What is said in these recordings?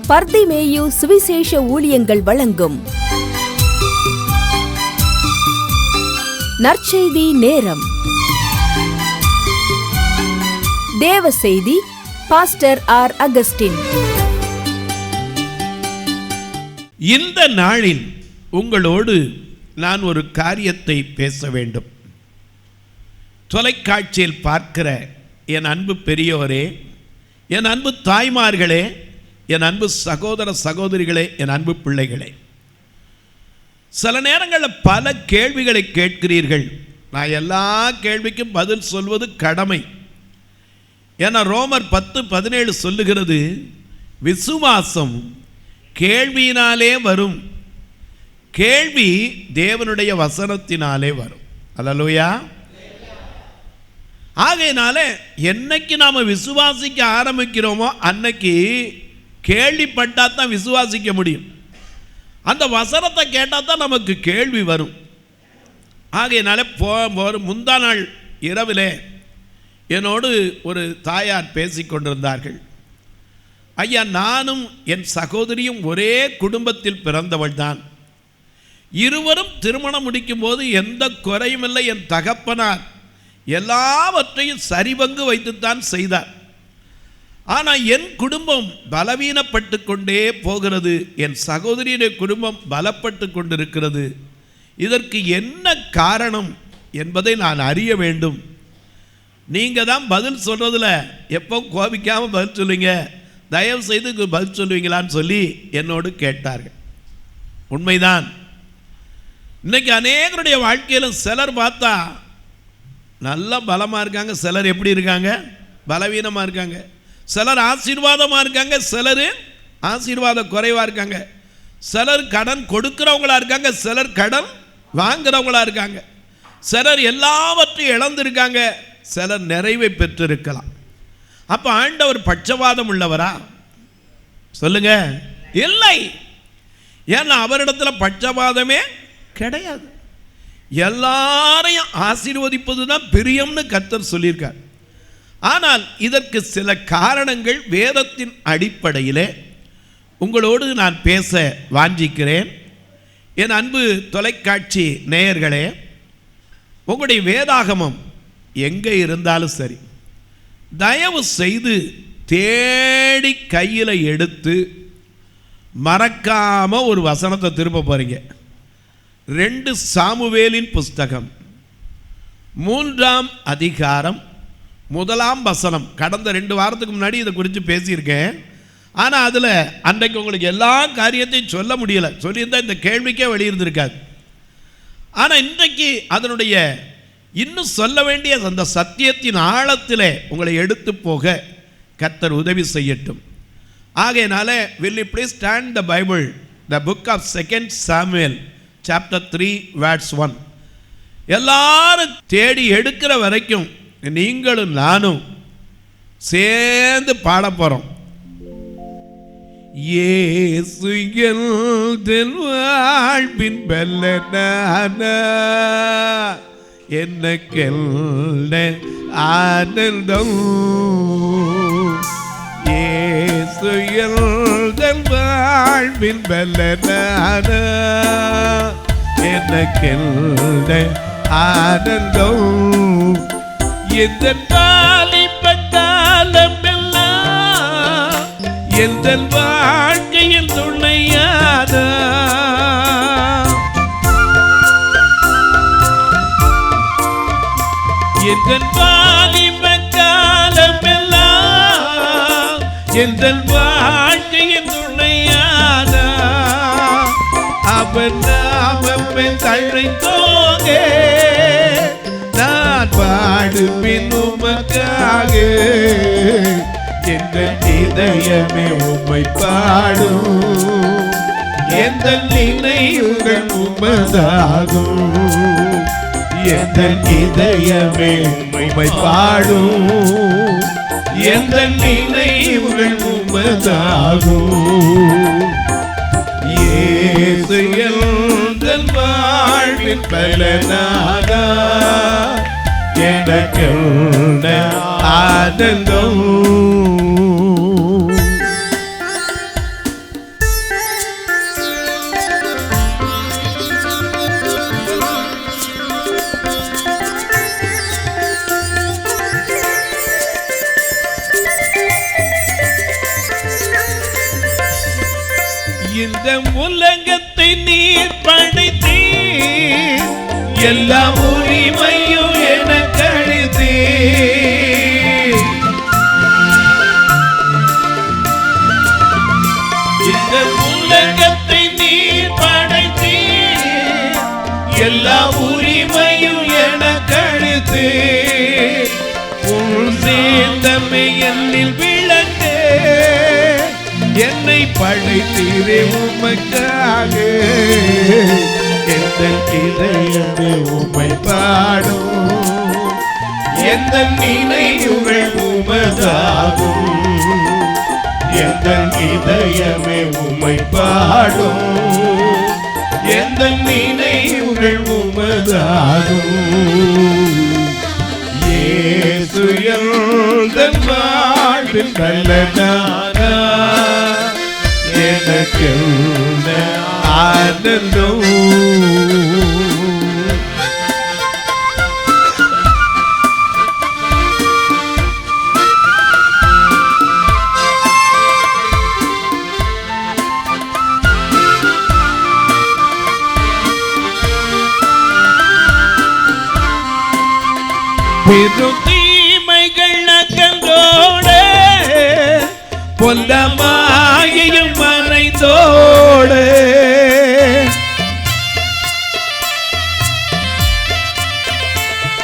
பர்திமேயு சுவிசேஷ ஊழியங்கள் வழங்கும் நற்செய்தி நேரம். தேவ செய்தி பாஸ்டர் ஆர். அகஸ்டின். இந்த நாளில் உங்களோடு நான் ஒரு காரியத்தை பேச வேண்டும். தொலைக்காட்சியில் பார்க்கிற என் அன்பு பெரியோரே, என் அன்பு தாய்மார்களே, என் அன்பு சகோதர சகோதரிகளே, என் அன்பு பிள்ளைகளே, சில நேரங்களில் பல கேள்விகளை கேட்கிறீர்கள். நான் எல்லா கேள்விக்கும் பதில் சொல்வது கடமை. ஏன்னா ரோமர் 10:17 சொல்லுகிறது, விசுவாசம் கேள்வியினாலே வரும், கேள்வி தேவனுடைய வசனத்தினாலே வரும். அல்லேலூயா. ஆகையினால என்னைக்கு நாம் விசுவாசிக்க ஆரம்பிக்கிறோமோ அன்னைக்கு கேள்விப்பட்டா தான் விசுவாசிக்க முடியும். அந்த வசனத்தை கேட்டால் தான் நமக்கு கேள்வி வரும். ஆகையினால முந்தா நாள் இரவில் என்னோடு ஒரு தாயார் பேசி கொண்டிருந்தார்கள். ஐயா, நானும் என் சகோதரியும் ஒரே குடும்பத்தில் பிறந்தவள் தான். இருவரும் திருமணம் முடிக்கும் போது எந்த குறையும் இல்லை. என் தகப்பனார் எல்லாவற்றையும் சரிபங்கு வைத்துத்தான் செய்தார். ஆனால் என் குடும்பம் பலவீனப்பட்டு கொண்டே போகிறது, என் சகோதரியுடைய குடும்பம் பலப்பட்டு கொண்டிருக்கிறது. இதற்கு என்ன காரணம் என்பதை நான் அறிய வேண்டும். நீங்கள் தான் பதில் சொல்கிறதுல எப்போ கோபிக்காமல் பதில் சொல்லுவீங்க, தயவு செய்து பதில் சொல்லுவீங்களான்னு சொல்லி என்னோடு கேட்டார்கள். உண்மைதான். இன்னைக்கு அநேகருடைய வாழ்க்கையில் சிலர் பார்த்தா நல்ல பலமாக இருக்காங்க, சிலர் எப்படி இருக்காங்க, பலவீனமாக இருக்காங்க. சிலர் ஆசீர்வாதமாக இருக்காங்க, சிலர் ஆசீர்வாத குறைவாக இருக்காங்க. சிலர் கடன் கொடுக்கிறவங்களா இருக்காங்க, சிலர் கடன் வாங்குறவங்களா இருக்காங்க. சிலர் எல்லாவற்றையும் இழந்திருக்காங்க, சிலர் நிறைவை பெற்றிருக்கலாம். அப்போ ஆண்டவர் பட்சபாதம் உள்ளவரா? சொல்லுங்க. இல்லை. ஏன்னா அவரிடத்துல பட்சபாதமே கிடையாது. எல்லாரையும் ஆசீர்வதிப்பது தான் பிரியம்னு கர்த்தர் சொல்லியிருக்கார். ஆனால் இதற்கு சில காரணங்கள் வேதத்தின் அடிப்படையில் உங்களோடு நான் பேச வாஞ்சிக்கிறேன். என் அன்பு தொலைக்காட்சி நேயர்களே, உங்களுடைய வேதாகமம் எங்கே இருந்தாலும் சரி, தயவு செய்து தேடி கையில் எடுத்து மறக்காமல் ஒரு வசனத்தை திரும்ப போகிறீங்க. 2 சாமுவேலின் புஸ்தகம் 3ஆம் அதிகாரம் 1ஆம் வசனம். கடந்த 2 வாரத்துக்கு முன்னாடி இதை குறித்து பேசியிருக்கேன். ஆனால் அதில் அன்றைக்கு உங்களுக்கு எல்லா காரியத்தையும் சொல்ல முடியலை. சொல்லியிருந்தால் இந்த கேள்விக்கே வெளியிருந்திருக்காது. ஆனால் இன்றைக்கு அதனுடைய இன்னும் சொல்ல வேண்டிய அந்த சத்தியத்தின் ஆழத்தில் உங்களை எடுத்து போக கர்த்தர் உதவி செய்யட்டும். ஆகையினால will you please stand the Bible, the book of 2 Samuel chapter 3 verse 1. எல்லாரும் தேடி எடுக்கிற வரைக்கும் நீங்களும் நானும் சேர்ந்து பாட போறோம். இயேசு என் வாழ்வின் பலனான எனக்கெல்ல ஆனந்தம், இயேசு என் வாழ்வின் பலனான எனக்கெல்ல ஆனந்தம், எந்த வாலிப காலமெல்லாம் எந்த வாழ்க்கையில் துணையான எந்த வாலிப காலமெல்லாம் எந்த வாழ்க்கையில் துணையான அவன் நாமமே தழைத்தோங்க நான் பாடுவேன் உமக்காக, எந்த இதயமே உம்மை பாடும், எந்த நினைவுகள் உமதாகும், எந்த இதயமே உம்மை பாடும், எந்த நினைவுகள் உமதாகும். இயேசு என் வாழ்வின் பலனாக எனக்கு ஆனந்தம். இந்த உலகத்தை நீர் படைத்தீர், எல்லா உரிமையும் எனக்கு அளித்தீர். இந்த உலகத்தை நீர் படைத்தீர், எல்லா உரிமையும் எனக்கு அளித்தீர். உன் சேர்ந்தமை என்னில் விளங்க, என்னை படைத்தீரே உமக்காக. எந்த இதயமே உம்மை பாடும், எந்த நினைவுகள் உமதாகும். எந்த இதயமே உம்மை பாடும், எந்த நினைவுகள் உமதாகும். இயேசு எந்தன் வாழ்வின் நல்லதானா, எனக்கு ஆனந்தம். பெருந்தீமைகள் அகன்றோடு, பொல்லமாயும் மறைந்தோடு,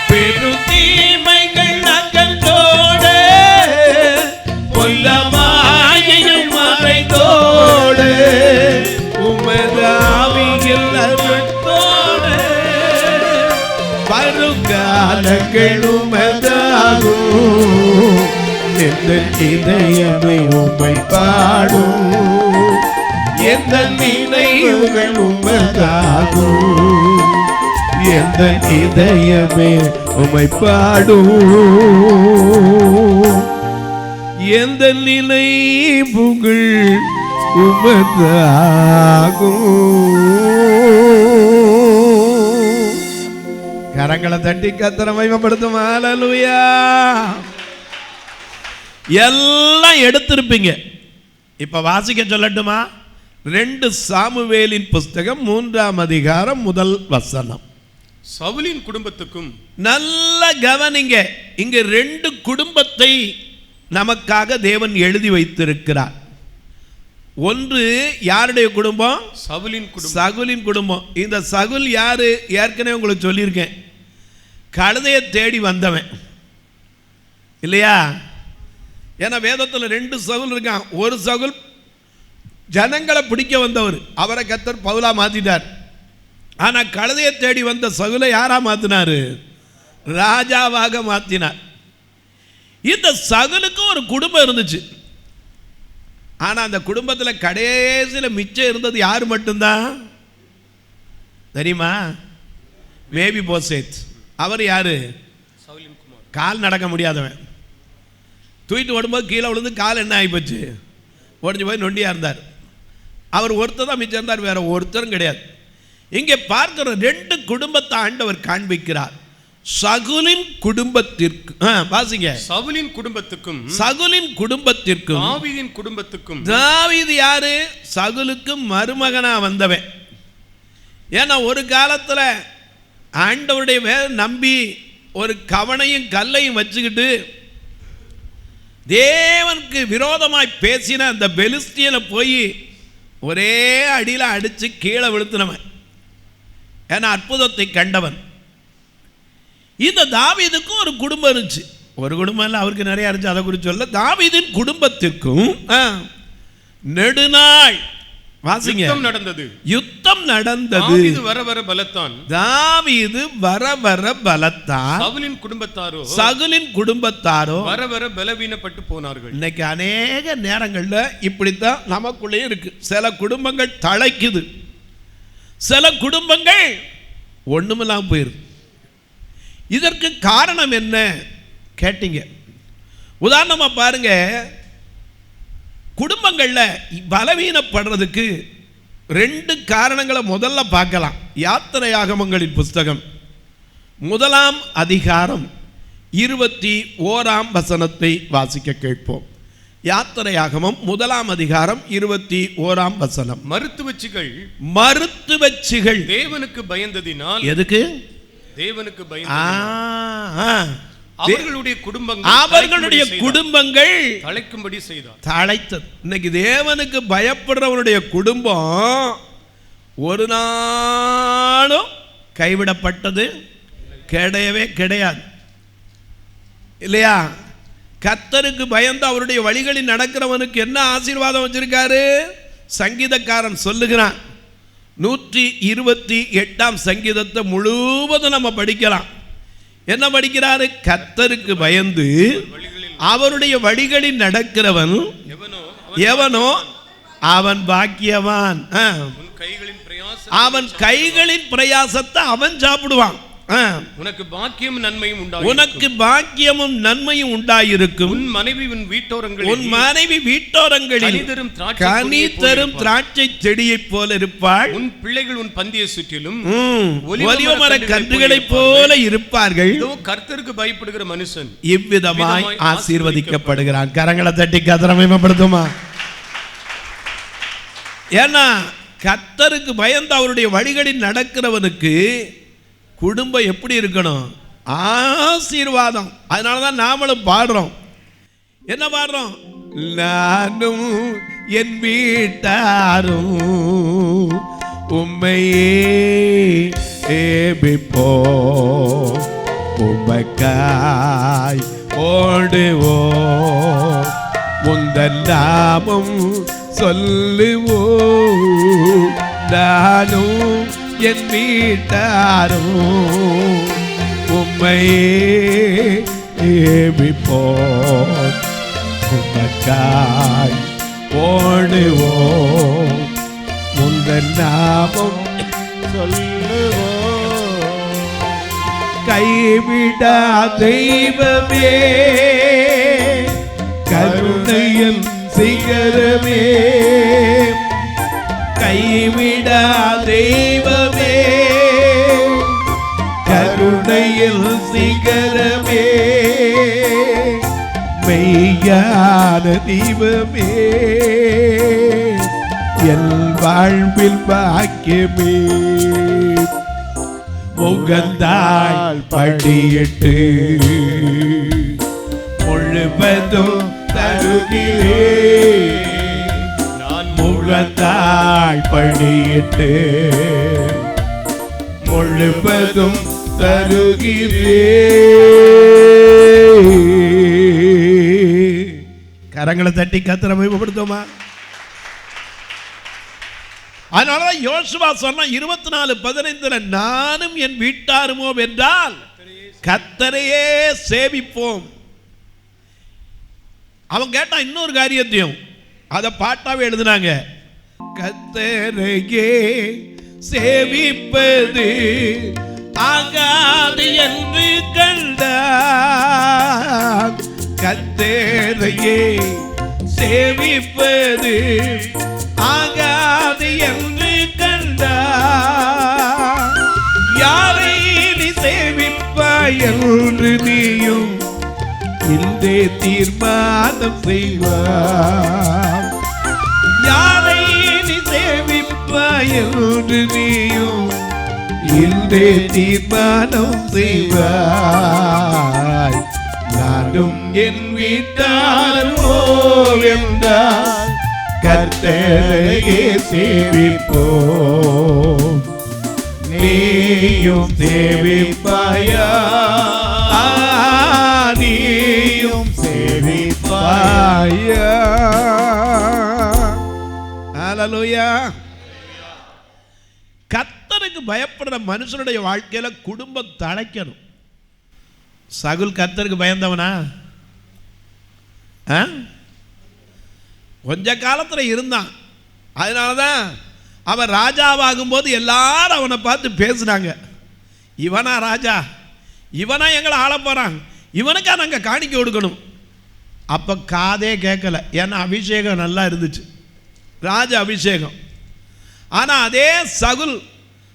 பெருந்தீமைகள் அகன்றோடு, பொல்லமாயும் மறைந்தோடு, உமது ஆவியில் அருளோடு வருங்காலங்கள் உமதாகும். எந்த இதயமே உம்மை பாடும், எந்த நினைவுகள் உமதாகும். எந்த இதயமே உம்மை பாடும், எந்த நினைவுகள் உமதாகும். கரங்களை தட்டி கர்த்தரை மகிமைப்படுத்தும். ஹல்லேலூயா. எல்லாம் எடுத்திருப்பீங்க. இப்ப வாசிக்க சொல்லட்டுமா? 2 சாமுவேலின் புஸ்தகம் 3ஆம் அதிகாரம் 1 வசனம். சவுலின் குடும்பத்துக்கும், நல்ல கவனிங்க, இங்க 2 குடும்பத்தை நமக்காக தேவன் எழுதி வைத்திருக்கிறார். ஒன்று யாருடைய குடும்பம்? சகுலின் குடும்பம். இந்த சகுல் யாரு? ஏற்கனவே உங்களுக்கு சொல்லியிருக்கேன். கழுதையை தேடி வந்தவன் இல்லையா? ஏன்னா வேதத்தில் 2 சகுல் இருக்கான். ஒரு சகுல் ஜனங்களை பிடிக்க வந்தவர், அவரை கர்த்தர் பவுலா மாத்திட்டார். ஆனா கழுதையை தேடி வந்த சகுலை யாரா மாத்தினாரு? ராஜாவாக மாத்தினார். இந்த சகுலுக்கு ஒரு குடும்பம் இருந்துச்சு. ஆனா அந்த குடும்பத்தில் கடைசியில் மிச்சம் இருந்தது யாரு மட்டும்தான் தெரியுமா? மேபி போசேத். அவர் யாரு? கால் நடக்க முடியாதவன். தூக்கிட்டு ஓடும்போது கீழே விழுந்து கால் என்ன ஆகி போச்சு? உடஞ்சி போய் நொண்டியா இருந்தார். அவர் ஒருத்தர் தான் மிச்சம் இருந்தார், வேற ஒருத்தரும் கிடையாது. இங்கே பார்க்கிற 2 குடும்பத்தை ஆண்டவர் காண்பிக்கிறார். சகுலின் குடும்பத்திற்கு வாசிங்க. சவுலின் குடும்பத்துக்கும், சகுலின் குடும்பத்திற்கும், தாவீதின் குடும்பத்துக்கும். தாவீது யாரு? சகுலுக்கு மருமகனா வந்தவன். ஏன்னா ஒரு காலத்தில் ஆண்டவருடைய நம்பி ஒரு கவனையும் கல்லையும் வச்சுக்கிட்டு தேவனுக்கு விரோதமாய் பேசின அந்த பெலிஸ்தியனை போய் ஒரே அடியில் அடித்து கீழே விழுத்தினவன். ஏன்னா அற்புதத்தை கண்டவன். இந்த தாவீதுக்கும் ஒரு குடும்பம் இருந்துச்சு. ஒரு குடும்பம் இல்லை, அவருக்கு நிறைய இருந்துச்சு. அதை குறித்து சொல்ல, தாவீதின் குடும்பத்திற்கும் நெடுநாள் வாசிங்க நடந்தது. யுத்தம் நடந்தது. தாவீது வர வர பலத்தான், தாவீது வர வர பலத்தான். சவுலின் குடும்பத்தாரோ, சகுலின் குடும்பத்தாரோ வர வர பலவீனப்பட்டு போனார்கள். இன்னைக்கு அநேக நேரங்களில் இப்படித்தான் நமக்குள்ளே இருக்கு. சில குடும்பங்கள் தழைக்குது, சில குடும்பங்கள் ஒண்ணுமில்லாம போயிருக்கு. இதற்கு காரணம் என்ன கேட்டீங்க? உதாரணமா பாருங்க, குடும்பங்கள்ல பலவீனப்படுறதுக்கு 2 காரணங்களை முதல்ல பார்க்கலாம். யாத்திரையாகமங்களின் புஸ்தகம் 1ஆம் அதிகாரம் 21ஆம் வசனத்தை வாசிக்க கேட்போம். யாத்திரையாகமம் 1 அதிகாரம் 21 வசனம். மருத்துவச்சிகள் தேவனுக்கு பயந்ததினால். எதுக்கு? தேவனுக்கு பயந்ததினால் அவர்களுடைய குடும்பங்கள் தழைக்கும்படி செய்தார். தழைத்தது. இன்னைக்கு தேவனுக்கு பயப்படுறவனுடைய குடும்பம் ஒரு நாளும் கைவிடப்பட்டது கிடையவே கிடையாது, இல்லையா? கர்த்தருக்கு பயந்து அவருடைய வழிகளில் நடக்கிறவனுக்கு என்ன ஆசீர்வாதம் வச்சிருக்காரு? சங்கீதக்காரன் சொல்லுகிறான். 128 சங்கீதத்தை முழுவதும் நம்ம படிக்கலாம். என்ன படிக்கிறாரு? கர்த்தருக்கு பயந்து அவருடைய வழிகளில் நடக்கிறவன் எவனோ அவன் பாக்கியவான். அவன் கைகளின் பிரயாசத்தை அவன் சாப்பிடுவான். உனக்கு பாக்கியமும் நன்மையும் உண்டாயிருக்கும். உன் மனைவி வீட்டோரங்களில் கனி தரும் திராட்சை செடியைப் போல இருப்பாள். உன் பிள்ளைகள் உன் பந்தியை சுற்றிலும் ஒலிவ மர கன்றுகளைப் போல இருப்பார்கள். கர்த்தருக்கு பயப்படுகிற மனுஷன் இவ்விதமாய் ஆசீர்வதிக்கப்படுகிறான். கரங்களை தட்டி கர்த்தரை மகிமைப்படுத்துமா? ஏன்னா கர்த்தருக்கு பயந்து அவருடைய வழிகளில் நடக்கிறவனுக்கு குடும்பம் எப்படி இருக்கணும்? ஆசீர்வாதம். அதனாலதான் நாமளும் பாடுறோம். என்ன பாடுறோம்? நானும் என் வீட்டாரும் உம்மையே ஏபிப்போம், உமக்காய் ஓடுவோம், உந்தன் நாமம் சொல்லுவோம். நானும் என் வீட்டாரும் உம்மையே ஏபிப்போம், உமக்காய் ஓடுவோம், உந்தன் நாமம் சொல்லுவோம். கைவிடா தெய்வமே, கருணையின் சிகரமே, கைவிடா தெய்வமே, கருணையில் சிகரமே, மெய்யான தெய்வமே, என் வாழ்வில் பாக்கியமே, முகந்தாள் படியிட்டு முழுவதும் தருகிறேன். முகத்தாள் படியிட்டு முழுவதும் தருகிறேன். கரங்களை தட்டி கர்த்தரை மகிமைப்படுத்துமா? அதனாலதான் யோசுவா சொன்னா 24:15 நானும் என் வீட்டாருமோ என்றால் கர்த்தரையே சேவிப்போம். அவன் கேட்டான் இன்னொரு காரியத்தையும், அதை பாட்டாவே எழுதுனாங்க. கர்த்தரையே சேவிப்பது ஆகாது என்று கண்டான். கர்த்தரையே சேவிப்பது ஆகாது என்று கண்டான். யாரை நீ சேவிப்பாய் என்று நீயும் இன்றே தீர்மானம் செய்வார். யாரை நீ சேவிப்பாய் என்று நீயும் இன்றே தீர்மானம் செய்வாய். நானும் என் வீட்டாரோ என்றால் கர்த்தரையே சேவிப்போம். நீயும் சேவிப்பாயா? நீயும் சேவிப்பாயா? ஹல்லேலூயா. கர்த்தருக்கு பயப்படுற மனுஷனுடைய வாழ்க்கையில குடும்பம் தழைக்கணும். சகுல் கர்த்தருக்கு பயந்தவனா? கொஞ்ச காலத்துல இருந்தான். அதனாலதான் அவன் ராஜாவாகும் போது எல்லாரும் அவனை பார்த்து பேசினாங்க, இவனா ராஜா, இவனா எங்களை ஆள போறான், இவனுக்கா நாங்கள் காணிக்க கொடுக்கணும். அப்போ காதே கேட்கல, ஏன்னா அபிஷேகம் நல்லா இருந்துச்சு, ராஜ அபிஷேகம். ஆனால் அதே சகுல்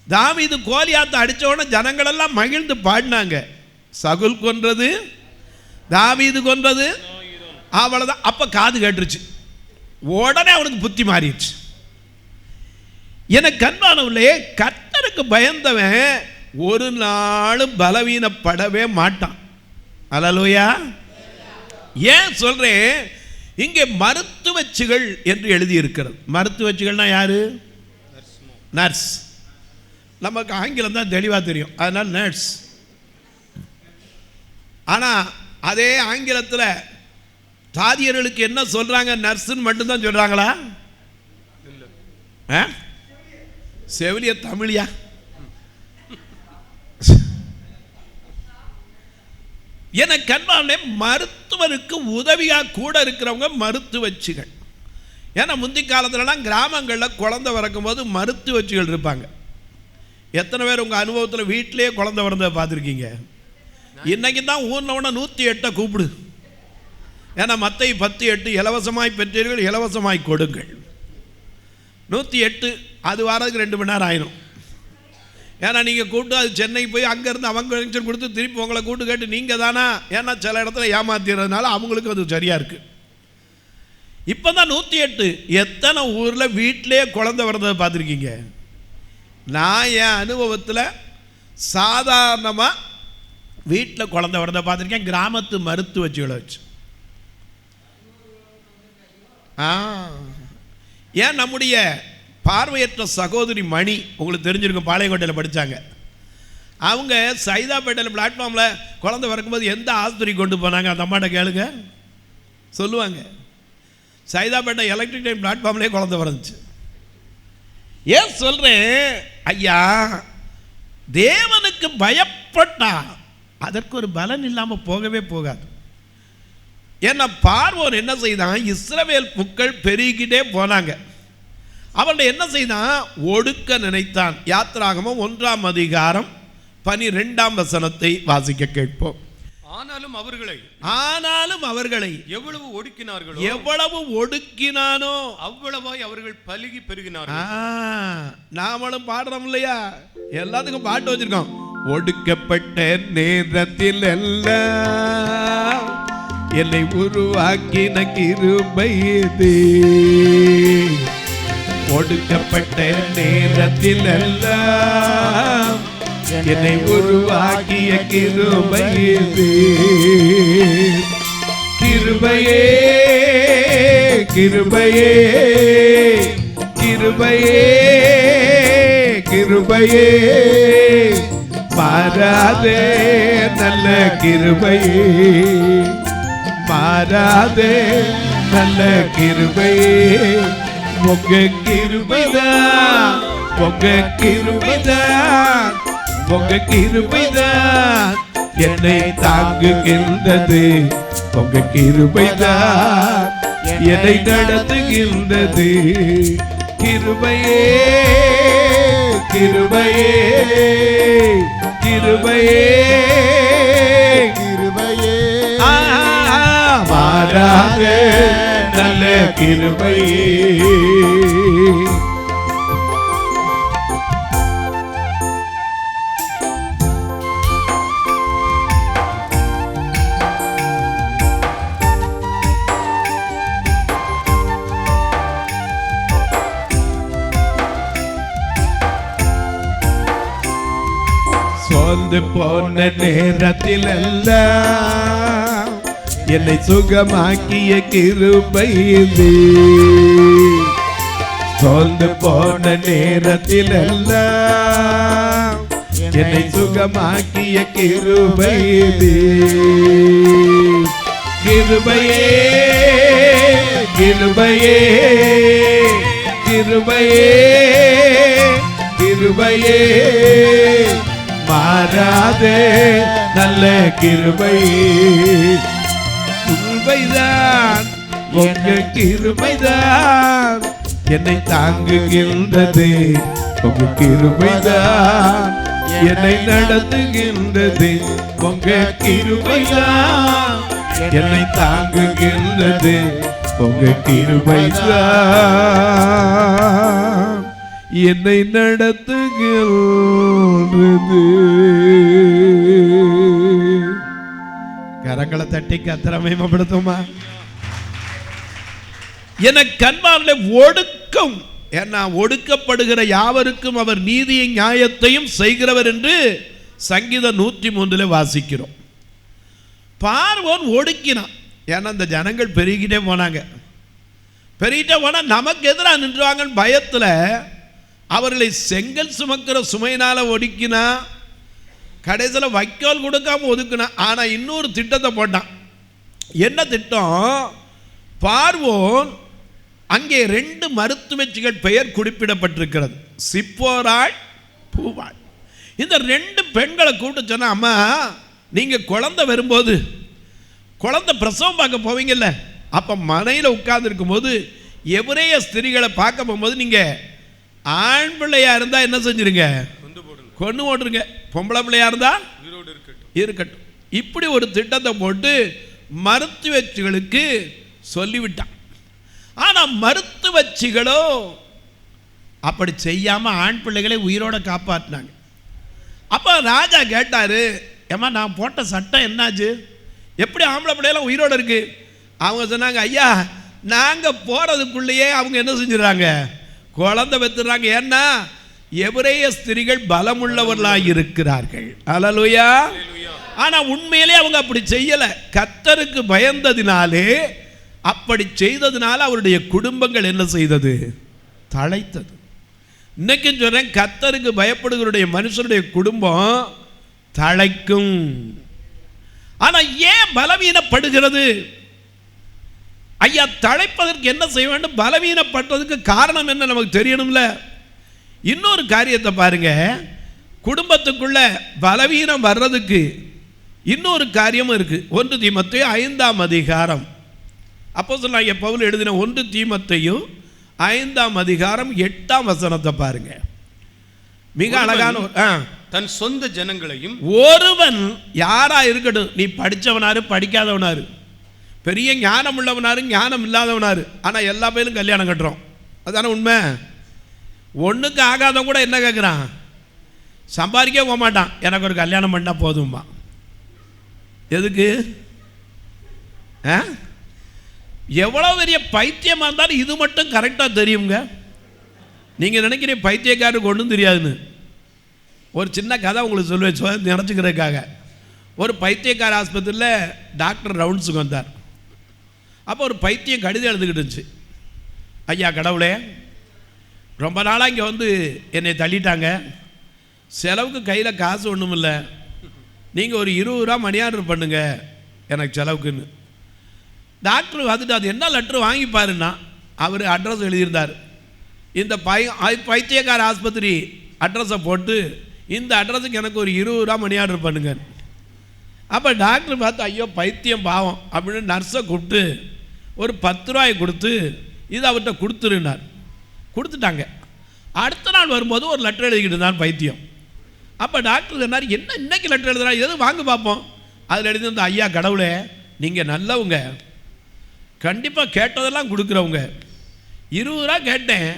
தாவீது கோலியாத்தை அடித்தோடனே ஜனங்களெல்லாம் மகிழ்ந்து பாடினாங்க. சகுல் கொன்றது, தாவீது கொன்றது அவ்வளோதான். அப்போ காது கேட்டுருச்சு, உடனே அவனுக்கு புத்தி மாறிடுச்சு. எனக்கு அன்பானவர்களே, கர்த்தருக்கு பயந்தவன் ஒரு நாளும் பலவீனப்படவே மாட்டான். அல்லேலூயா. ஏன் சொல்றேன், இங்கே மருத்துவச்சிகள் என்று எழுதி இருக்கிறது. மருத்துவச்சிகள்னா யாரு? நர்ஸ். நமக்கு ஆங்கிலம் தான் தெளிவாக தெரியும், அதனால் நர்ஸ். ஆனால் அதே ஆங்கிலத்தில் தாதியர்களுக்கு என்ன சொல்றாங்க? நர்ஸுன்னு மட்டும்தான் சொல்றாங்களா? செவிலிய தமிழியா? எனக்கு அன்பானே, மருத்துவருக்கு உதவியாக கூட இருக்கிறவங்க மருத்துவச்சிகள். ஏன்னா முந்தி காலத்துலலாம் கிராமங்களில் குழந்தை பிறக்கும் போது மருத்துவச்சிகள் இருப்பாங்க. எத்தனை பேர் உங்கள் அனுபவத்தில் வீட்டிலேயே குழந்தை பிறந்த பார்த்துருக்கீங்க? இன்னைக்கு தான் ஊர்னவன 108 கூப்பிடு. ஏன்னா மத்தேயு 10:8 இலவசமாய் பெற்றீர்கள் இலவசமாய் கொடுங்கள். 108 அது வரதுக்கு 2 மணி நேரம் ஆயிடும். ஏன்னா நீங்கள் கூப்பிட்டு அது சென்னை போய் அங்கேருந்து அவங்க கனெக்ஷன் கொடுத்து திருப்பி உங்களை கூட்டு கேட்டு நீங்கள் தானா, ஏன்னா சில இடத்துல ஏமாத்திடுறதுனால அவங்களுக்கு அது சரியாக இருக்குது. இப்போ தான் 108. எத்தனை ஊரில் வீட்டிலேயே குழந்தை பிறந்ததை பார்த்துருக்கீங்க? நான் என் அனுபவத்தில் சாதாரணமாக வீட்டில் குழந்தை பிறந்த பார்த்துருக்கேன், கிராமத்து மருத்துவச்சிகளை வச்சு. ஏன் நம்முடைய பார்வையற்ற சகோதரி மணி, உங்களுக்கு தெரிஞ்சிருக்கும், பாளையங்கோட்டையில் படித்தாங்க. அவங்க சைதாப்பேட்டையில் பிளாட்ஃபார்மில் குழந்தை பிறக்கும்போது எந்த ஆஸ்பத்திரிக்கு கொண்டு போனாங்க? அந்த அம்மாட்ட கேளுங்க, சொல்லுவாங்க. சைதாப்பேட்டை எலக்ட்ரிக் டைம் பிளாட்ஃபார்ம்லேயே குழந்தை பிறந்துச்சு. ஏன் சொல்கிறேன் ஐயா, தேவனுக்கு பயப்பட்டா அதற்கு ஒரு பலன் இல்லாமல் போகவே போகாது. ஏன்னா பார்வோன் என்ன செய்தான்? இஸ்ரவேல் மக்கள் பெருகிட்டே போனாங்க. அவன் என்ன செய்தான்? ஒடுக்க நினைத்தான். யாத்திராகமம் 1ஆம் அதிகாரம் 12ஆம் வசனத்தை வாசிக்க கேட்போம். ஆனாலும் அவர்களை எவ்வளவு ஒடுக்கினார்களோ, எவ்வளவு ஒடுக்கினானோ அவ்வளவாய் அவர்கள் பலுகி பெருகினார்கள். நாமளும் பாடுறோம் இல்லையா? எல்லாத்துக்கும் பாட்டு வச்சிருக்கோம். ஒடுக்கப்பட்ட நேரத்தில் எல்லாம் என்னை உருவாக்கின கிருபை இது. ஒடுக்கப்பட்ட நேரத்தில் எல்லாம் என்னை உருவாக்கிய கிருபை இது. கிருபையே கிருபையே கிருபையே கிருபையே மாறாதே நல்ல கிருபையே, மாறாதே நல்ல கிருபையே. உங்க கிருபைதான், உங்க கிருபைதான், உங்க கிருபைதான் என்னை தாங்குகின்றது. உங்க கிருபைதான் என்னை நடத்துகின்றது. கிருபையே கிருபையே கிருபையே கிருபையே மாறாத நல்ல கிருபையே. சோர்ந்து போன நேரத்தில் எல்லாம் என்னை சுகமாக்கிய கிருபை இது. சோர்ந்து போன நேரத்தில் எல்லாம் என்னை சுகமாக்கிய கிருபை இது. கிருபையே கிருபையே கிருபையே கிருபையே மாறாதே நல்ல கிருபையே. கிருபைதான் உங்க கிருபைதான் என்னை தாங்குகின்றது. உங்க கிருபைதான் என்னை நடத்துகின்றது. உங்க கிருபைதான் என்னை தாங்குகின்றது. உங்க கிருபைதான் என்னை நடத்துகிறது. கரங்களை தட்டி கர்த்தரை மகிமைப்படுத்துமா? எனக்கு அன்பார்ந்த ஒடுக்கம், ஏன்னா ஒடுக்கப்படுகிற யாவருக்கும் அவர் நீதியும் நியாயத்தையும் செய்கிறவர் என்று சங்கீதம் 103 வாசிக்கிறோம். பார்வோன் ஒடுக்கினான். ஏன்னா அந்த ஜனங்கள் பெருகிட்டே போனாங்க. பெருகிட்டே போனால் நமக்கு எதிராக நின்றுவாங்கன்னு பயத்தில் அவர்களை செங்கல் சுமக்கிற சுமையினால் ஒடுக்கினா, கடைசியில் வைக்கோல் கொடுக்காம ஒதுக்கினா. ஆனால் இன்னொரு திட்டத்தை போட்டான். என்ன திட்டம்? பார்வோன் அங்கே 2 மருத்துவச்சிகள் பெயர் குறிப்பிடப்பட்டிருக்கிறது, சிப்போராள், பூவாள். இந்த 2 பெண்களை கூப்பிட்டு சொன்னா, அம்மா நீங்கள் குழந்தை வரும்போது, குழந்தை பிரசவம் பார்க்க போவீங்கல்ல, அப்போ மனையில் உட்கார்ந்துருக்கும் போது எபிரேய ஸ்திரீகளை பார்க்க போகும்போது நீங்கள் ஆண் பிள்ளையா இருந்தால் என்ன செஞ்சிருங்க? கொண்டு போட்டுருங்க. பொம்பளை பிள்ளையா இருந்தால் இருக்கட்டும். இப்படி ஒரு திட்டத்தை போட்டு மருத்துவச்சிகளுக்கு சொல்லிவிட்டான். ஆனால் மருத்துவச்சிகளோ அப்படி செய்யாமல் ஆண் பிள்ளைகளை உயிரோட காப்பாற்றினாங்க. அப்போ ராஜா கேட்டார், ஏம்மா நான் போட்ட சட்டம் என்னாச்சு? எப்படி ஆம்பளை பிள்ளையெல்லாம் உயிரோடு இருக்கு? அவங்க சொன்னாங்க, ஐயா நாங்கள் போகிறதுக்குள்ளேயே அவங்க என்ன செஞ்சிடறாங்க? குழந்தை பெற்றுறாங்க. ஏன்னா எபிரேய ஸ்திரீகள் பலமுள்ளவர்களாக இருக்கிறார்கள். அல்லேலூயா. ஆனால் உண்மையிலே அவங்க அப்படி செய்யலை. கர்த்தருக்கு பயந்ததினாலே, அப்படி செய்ததினால அவருடைய குடும்பங்கள் என்ன செய்தது? தழைத்தது. இன்னைக்கு சொல்றேன், கர்த்தருக்கு பயப்படுகிறவருடைய மனுஷனுடைய குடும்பம் தழைக்கும். ஆனால் ஏன் பலவீனப்படுகிறது? ஐயா தழைப்பதற்கு என்ன செய்ய வேண்டும்? பலவீனப்பட்டதுக்கு காரணம் என்ன நமக்கு தெரியணும்ல. இன்னொரு காரியத்தை பாருங்க, குடும்பத்துக்குள்ள பலவீனம் வர்றதுக்கு இன்னொரு காரியமும் இருக்கு. 1 தீமோத்தேயு 5ஆம் அதிகாரம், அப்போஸ்தலனாகிய பவுல் எழுதின 1 தீமோத்தேயு 5ஆம் அதிகாரம் 8ஆம் வசனத்தை பாருங்க. மிக அழகான தன் சொந்த ஜனங்களையும், ஒருவன் யாரா இருக்கட்டும், நீ படித்தவனாரு படிக்காதவனாரு, பெரிய ஞானம் உள்ளவனாரு ஞானம் இல்லாதவனாரு, ஆனால் எல்லா பேரும் கல்யாணம் கட்டுறோம். அதுதானே உண்மை. ஒன்றுக்கு ஆகாதவன் கூட என்ன கேட்குறான்? சம்பாதிக்க போக மாட்டான், எனக்கு ஒரு கல்யாணம் பண்ணால் போதும்மா. எதுக்கு? எவ்வளோ பெரிய பைத்தியமாக இருந்தாலும் இது மட்டும் கரெக்டாக தெரியுங்க. நீங்கள் நினைக்கிறீங்க பைத்தியக்காரருக்கு ஒன்றும் தெரியாதுன்னு. ஒரு சின்ன கதை உங்களுக்கு சொல்லுவேன் நினச்சிக்கிறதுக்காக. ஒரு பைத்தியக்கார ஆஸ்பத்திரியில் டாக்டர் ரவுண்ட்ஸுக்கு வந்தார். அப்போ ஒரு பைத்தியம் கடிதம் எழுதுக்கிட்டு இருந்துச்சு, ஐயா கடவுளே, ரொம்ப நாளாக இங்கே வந்து என்னை தள்ளிட்டாங்க, செலவுக்கு கையில் காசு ஒன்றும் இல்லை, நீங்கள் ஒரு 20 ரூபா மணி ஆர்டர் பண்ணுங்க எனக்கு செலவுக்குன்னு. டாக்டர் வந்துட்டு அது என்ன லெட்டர் வாங்கி பாருன்னா, அவர் அட்ரஸ் எழுதியிருந்தார். இந்த பைத்தியக்கார ஆஸ்பத்திரி அட்ரஸை போட்டு, இந்த அட்ரஸுக்கு எனக்கு ஒரு 20 ரூபா மணி ஆர்டர் பண்ணுங்க. அப்போ டாக்டர் பார்த்து, ஐயோ பைத்தியம் பாவம் அப்படின்னு நர்ஸை கூப்பிட்டு ஒரு 10 ரூபாயை கொடுத்து இது அவர்கிட்ட கொடுத்துருந்தார். கொடுத்துட்டாங்க. அடுத்த நாள் வரும்போது ஒரு லெட்டர் எழுதிக்கிட்டு இருந்தான் பைத்தியம். அப்போ டாக்டர் சொன்னார், என்ன இன்னைக்கு லெட்டர் எழுதுனா, எது வாங்க பார்ப்போம். அதில் எழுதியிருந்த, ஐயா கடவுளே நீங்கள் நல்லவங்க, கண்டிப்பாக கேட்டதெல்லாம் கொடுக்குறவங்க, 20 ரூபா கேட்டேன்,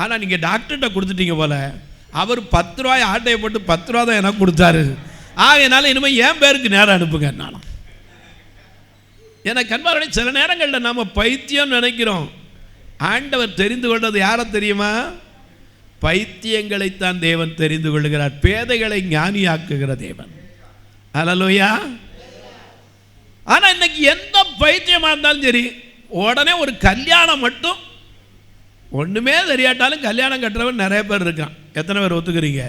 ஆனால் நீங்கள் டாக்டர்கிட்ட கொடுத்துட்டீங்க போல, அவர் 10 ரூபாய் ஆட்டையை போட்டு 10 ரூபா தான் எனக்கு கொடுத்தாரு, ஆகையினால இனிமேல் என் பேருக்கு நேரம் அனுப்புங்க. நானும் எனக்கு அன்பார்களை சில நேரங்களில் நாம் பைத்தியம் நினைக்கிறோம். ஆண்டவர் தெரிந்து கொண்டது யாரை தெரியுமா? பைத்தியங்களைத்தான் தேவன் தெரிந்து கொள்கிறார், பேதைகளை ஞானியாக்குகிற தேவன். அல்லேலூயா. ஆனால் இன்னைக்கு எந்த பைத்தியமாக இருந்தாலும் சரி, உடனே ஒரு கல்யாணம் மட்டும் ஒன்றுமே தெரியாட்டாலும் கல்யாணம் கட்டுறவன் நிறைய பேர் இருக்கான். எத்தனை பேர் ஒத்துக்கிறீங்க?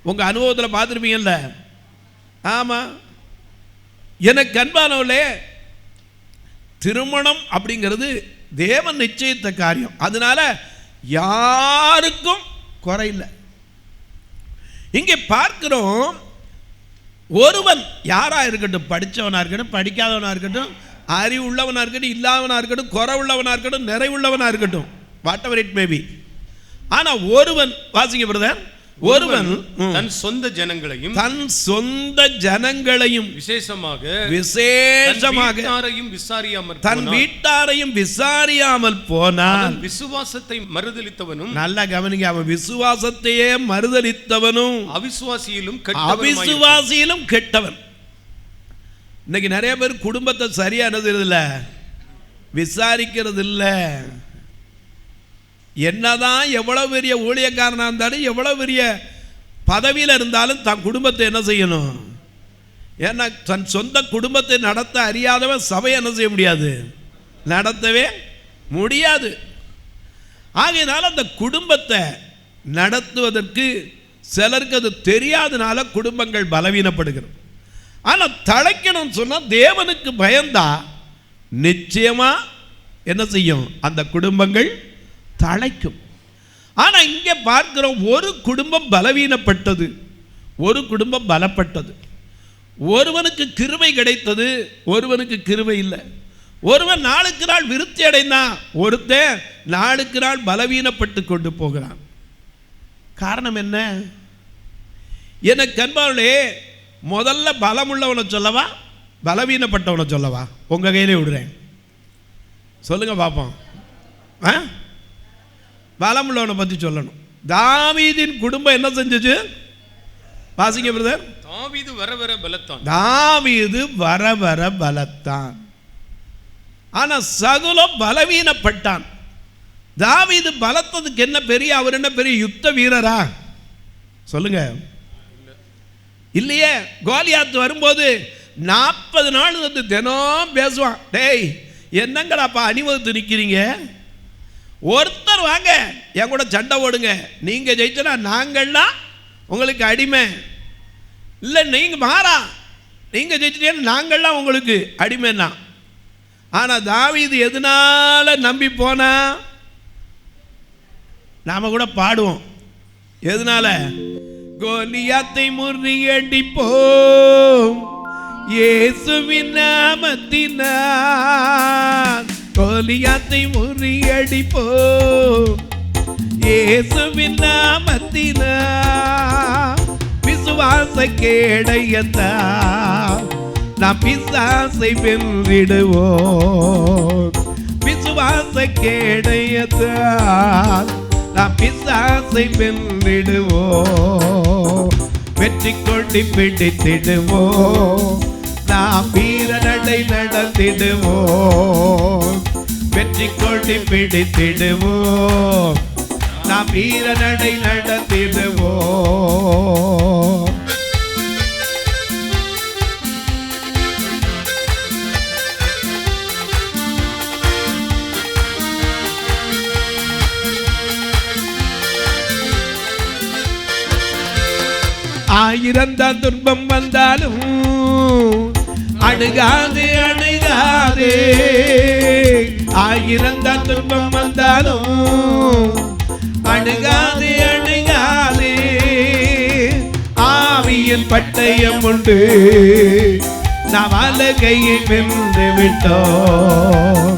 உங்கள் அனுபவத்தில் பார்த்துருப்பீங்கல்ல. ஆமாம். எனக்கு அன்பானவர்களே, திருமணம் அப்படிங்கிறது தேவன் நிச்சயித்த காரியம். அதனால யாருக்கும் குறையில்லை. இங்கே பார்க்கிறோம், ஒருவன் யாரா இருக்கட்டும், படித்தவனா இருக்கட்டும் படிக்காதவனா இருக்கட்டும், அறிவு உள்ளவனா இருக்கட்டும் இல்லாதவனா இருக்கட்டும், குறை உள்ளவனா இருக்கட்டும் நிறைவுள்ளவனா இருக்கட்டும், what ever it may be, ஆனால் ஒருவன், வாசிங்க பிரதர், ஒருவன் தன் சொந்த ஜனங்களையும் விசேஷமாக தன் வீட்டாரையும் விசாரியாமல் போனான். விசுவாசத்தை மறுதலித்தவனும், நல்லா கவனிங்க, அவன் விசுவாசத்தையே மறுதலித்தவனும் அவிசுவாசியிலும் கெட்டவன். இன்னைக்கு நிறைய பேர் குடும்பத்தை சரியா என்னது இல்லை, விசாரிக்கிறது இல்லை. என்னதான் எவ்வளவு பெரிய ஊழியக்காரனாக இருந்தாலும் எவ்வளவு பெரிய பதவியில் இருந்தாலும் தன் குடும்பத்தை என்ன செய்யணும்? ஏன்னா தன் சொந்த குடும்பத்தை நடத்த அறியாதவன் சபை என்ன செய்ய முடியாது? நடத்தவே முடியாது. ஆகையினால அந்த குடும்பத்தை நடத்துவதற்கு சிலருக்கு அது தெரியாதனால குடும்பங்கள் பலவீனப்படுகிறது. ஆனால் தழைக்கணும்னு சொன்னால் தேவனுக்கு பயந்தா நிச்சயமா என்ன செய்யும்? அந்த குடும்பங்கள் தழைக்கும். ஆனால் இங்கே பார்க்கிறோம், ஒரு குடும்பம் பலவீனப்பட்டது, ஒரு குடும்பம் பலப்பட்டது. ஒருவனுக்கு கிருபை கிடைத்தது, ஒருவனுக்கு கிருபை இல்லை. ஒருவன் நாளுக்கு நாள் விருத்தி அடைந்தான், ஒருத்தன் நாளுக்கு நாள் பலவீனப்பட்டு கொண்டு போகிறான். காரணம் என்ன? எனக்கு அன்பாளே, முதல்ல பலமுள்ளவனை சொல்லவா பலவீனப்பட்டவனை சொல்லவா? உங்கள் கையிலே விடுறேன், சொல்லுங்க பார்ப்போம். பலமுள்ளவனை பற்றி சொல்லணும். தாவீதின் குடும்பம் என்ன செஞ்சுச்சு? வாசிங்க பிரதர். தாவீது வர வர பலத்தான். தாவீது வர வர பலத்தான். ஆனா சகுலம் பலவீனப்பட்டான். தாவீது பலத்ததுக்கு என்ன பெரிய, அவர் என்ன பெரிய யுத்த வீரரா? சொல்லுங்க. இல்லையே. கோலியாத் வரும்போது 40 நாள் வந்து தினம் பேசுவான். டேய் என்னங்கடாப்பா அணிவகுத்து நிற்கிறீங்க, ஒருத்தர் வாங்க என் கூட சண்டை ஓடுங்க, நீங்க ஜெயிச்சனா நாங்கள்லாம் உங்களுக்கு அடிமை இல்லை, நீங்க மாறா நீங்க ஜெயிச்சிட்டீங்கன்னா நாங்கள்லாம் உங்களுக்கு அடிமைன்னா. ஆனால் தாவீது எதனால நம்பி போனா? நாம கூட பாடுவோம். எதனால? கோலியாத்தை முறியடிப்போம் இயேசுவின் நாமத்தினால், கோலியாத்தை முறியடிப்போம் இயேசுவின் நாமத்தினால், விசுவாச கேடயத்தால் நாம் பிசாசை வென்றிடுவோம், விசுவாச கேடயத்தால் நாம் பிசாசை வென்றிடுவோம், வெற்றி கொடி பிடித்திடுவோம், நாம் வீரநடை நடத்திடுவோம், வெற்றி கொடி பிடித்திடுவோம், நாம் வீரநடை நடத்திடுவோம். ஆயிரந்தான் துன்பம் வந்தாலும் அணுகாது அணுகாதே, ஆயிரந்தான் துன்பம் வந்தாலும் அணுகாது அணுகாதே, ஆவியின் பட்டயம் உண்டு நாம் அலகையை வென்று விட்டோம்,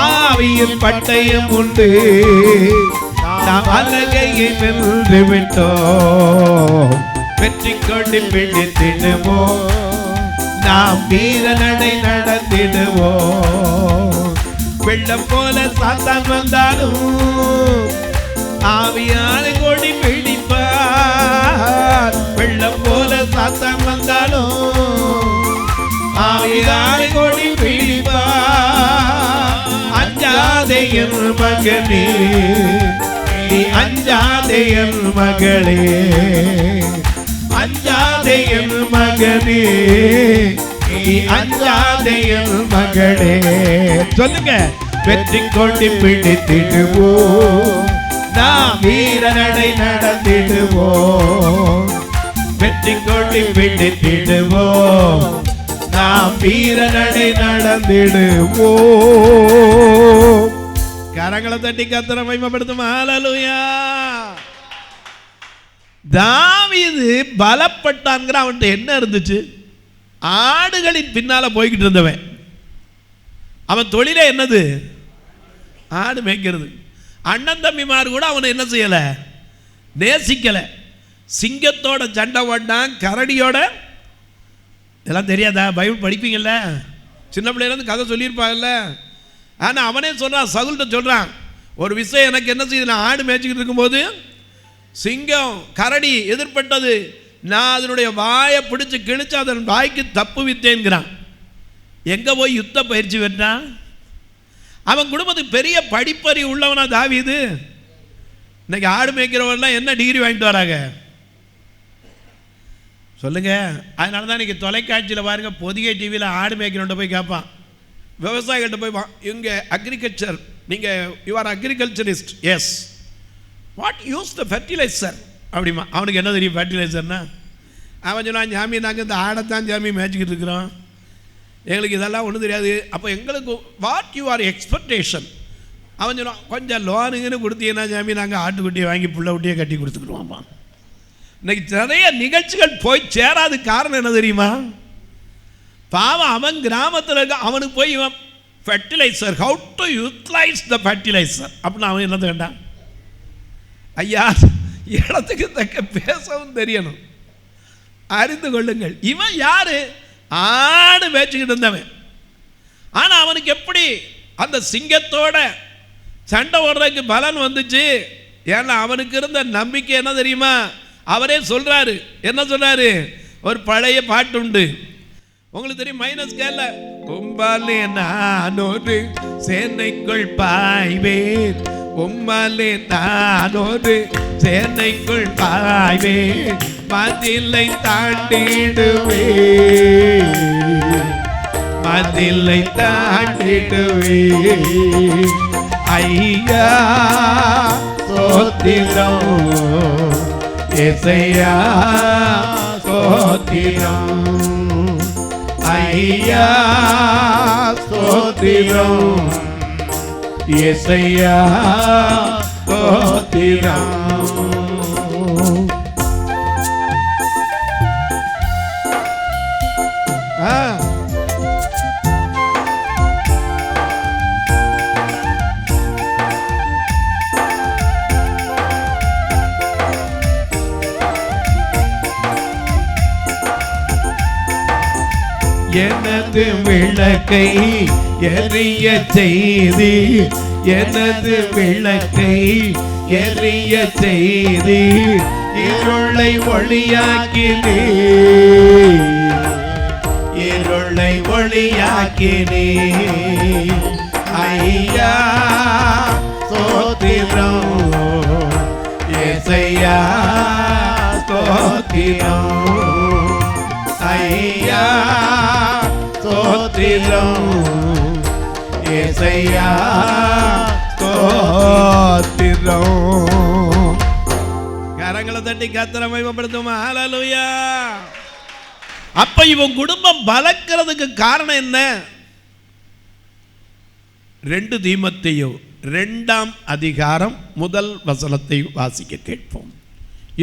ஆவியின் பட்டயம் உண்டு நாம் அலகையை வென்று விட்டோம், வெற்றி கொடி பிடித்திடுவோம், நாம் வீரநடை நடத்திடுவோம், வெள்ளம் போல சாத்தான் வந்தாலும் ஆவியான கொடி பிடிப்பார், வெள்ளம் போல சாத்தான் வந்தாலும் ஆவியான கொடி பிடிப்பார், அஞ்சாதே என் மகனே நீ அஞ்சாதே என் மகளே, அஞ்சாதே என் மகனே நீ அஞ்சாதே என் மகளே. சொல்லுங்க. வெற்றி கொடி பிடித்திடுவோம், நாம் வீரநடை நடத்திடுவோம், வெற்றி கொடி பிடித்திடுவோம், நாம் வீரநடை நடந்திடுவோம். கரங்களை தட்டி கர்த்தரை மகிமைப்படுத்தும். ஹல்லேலூயா. தாவீது பலப்பட்டான்ங்கிற அவன்கிட்ட என்ன இருந்துச்சு? ஆடுகளின் பின்னால போய்கிட்டு இருந்தவன். அவன் தொழிலே என்னது? ஆடு மேய்க்கிறது. அண்ணன் தம்பிமார் கூட அவனை என்ன செய்யல? நேசிக்கல. சிங்கத்தோட சண்டை ஓட்டான், கரடியோட. இதெல்லாம் தெரியாதா? பைபிள் படிப்பீங்கல்ல, சின்ன பிள்ளையிலேருந்து கதை சொல்லியிருப்பாங்கல்ல. ஆனால் அவனே சொல்கிறான், சவுல்கிட்ட சொல்கிறான், ஒரு விஷயம் எனக்கு என்ன செய்யுது, நான் ஆடு மேய்ச்சிக்கிட்டு இருக்கும்போது சிங்கம் கரடி எதிர்பட்டது, நான் அதனுடைய வாயை பிடிச்சி கிழிச்சு அதன் வாய்க்கு தப்பு வித்தேங்கிறான். எங்கே போய் யுத்த பயிற்சி பெற்றான்? அவன் குடும்பத்துக்கு பெரிய படிப்பறி உள்ளவனா தாவீது? இன்னைக்கு ஆடு மேய்க்கிறவங்கலாம் என்ன டிகிரி வாங்கிட்டு வராங்க சொல்லுங்க. அதனால தான் இன்னைக்கு தொலைக்காட்சியில் பாருங்க, பொதிகை டிவியில் ஆடு மேய்க்கிறவன்ட்ட போய் கேட்பான், விவசாயிகிட்ட போய் இங்கே அக்ரிகல்ச்சர், நீங்கள் you are agriculturist, yes, what use the fertiliser அப்படிமா. அவனுக்கு என்ன தெரியும் ஃபெர்டிலைசர்னா? அவன் சொன்னான், ஜாமி நாங்கள் இந்த ஆடைத்தான் ஜாமி மேய்ச்சிக்கிட்டு இருக்கிறோம், எங்களுக்கு இதெல்லாம் ஒன்றும் தெரியாது. அப்போ எங்களுக்கு வாட் யூ ஆர் எக்ஸ்பெக்டேஷன்? அவன் சொன்னான், கொஞ்சம் லோனுங்கன்னு கொடுத்தீங்கன்னா ஜாமி நாங்கள் ஆட்டுக்குட்டியை வாங்கி புள்ள குட்டியை கட்டி கொடுத்துக்கிடுவாம்மா. இன்னைக்கு நிறைய நிகழ்ச்சிகள் போய் சேராது. காரணம் என்ன தெரியுமா? பாவம் அவன் கிராமத்தில் இருக்க, அவனுக்கு போய் இவன் fertiliser, how to utilise the fertiliser அப்படின்னு அவன் என்னது வேண்டாம். ஐயா, இடத்துக்கு தக்க பேசவும் தெரியணும், அறிந்து கொள்ளுங்கள். இவன் யாரு? ஆடு மேய்ச்சிக்கிட்டு இருந்தவன். ஆனால் அவனுக்கு எப்படி அந்த சிங்கத்தோட சண்டை ஓடுறதுக்கு பலன் வந்துச்சு? ஏன்னா அவனுக்கு இருந்த நம்பிக்கை என்ன தெரியுமா? அவரே சொல்றாரு, என்ன சொல்றாரு? ஒரு பழைய பாட்டு உண்டு, உங்களுக்கு தெரியும், மைனஸ் கேல உம்பாலே நானோடு சேனைக்குள் பாய்வேன், உம்மாலே நானோடு சேனைக்குள் பாய்வேன், மதிலை தாண்டிடுவே, மதிலை தாண்டிடுவே. ஐயா சோத்திரம், ஏசையா சோத்திரம், ஐயா சோத்திரம், ஏசையா சோத்திரம். எனது விளக்கை எரிய செய்தி, எனது விளக்கை எரிய செய்தி, இருளை ஒளியாக்கினே, இருளை ஒளியாக்கினே. ஐயா சோத்திரம், ஏசையா சோத்திரம், ஐயா சோத்திரம், ஏசையா சோத்திரம். கரங்களை தட்டி கர்த்தரை மகிமைப்படுத்துமா? ஹல்லேலூயா. அப்ப இவன் குடும்பம் பலக்கிறதுக்கு காரணம் என்ன? 2 தீமோத்தேயு 2ஆம் அதிகாரம் 1 வசனத்தை வாசிக்க கேட்போம்.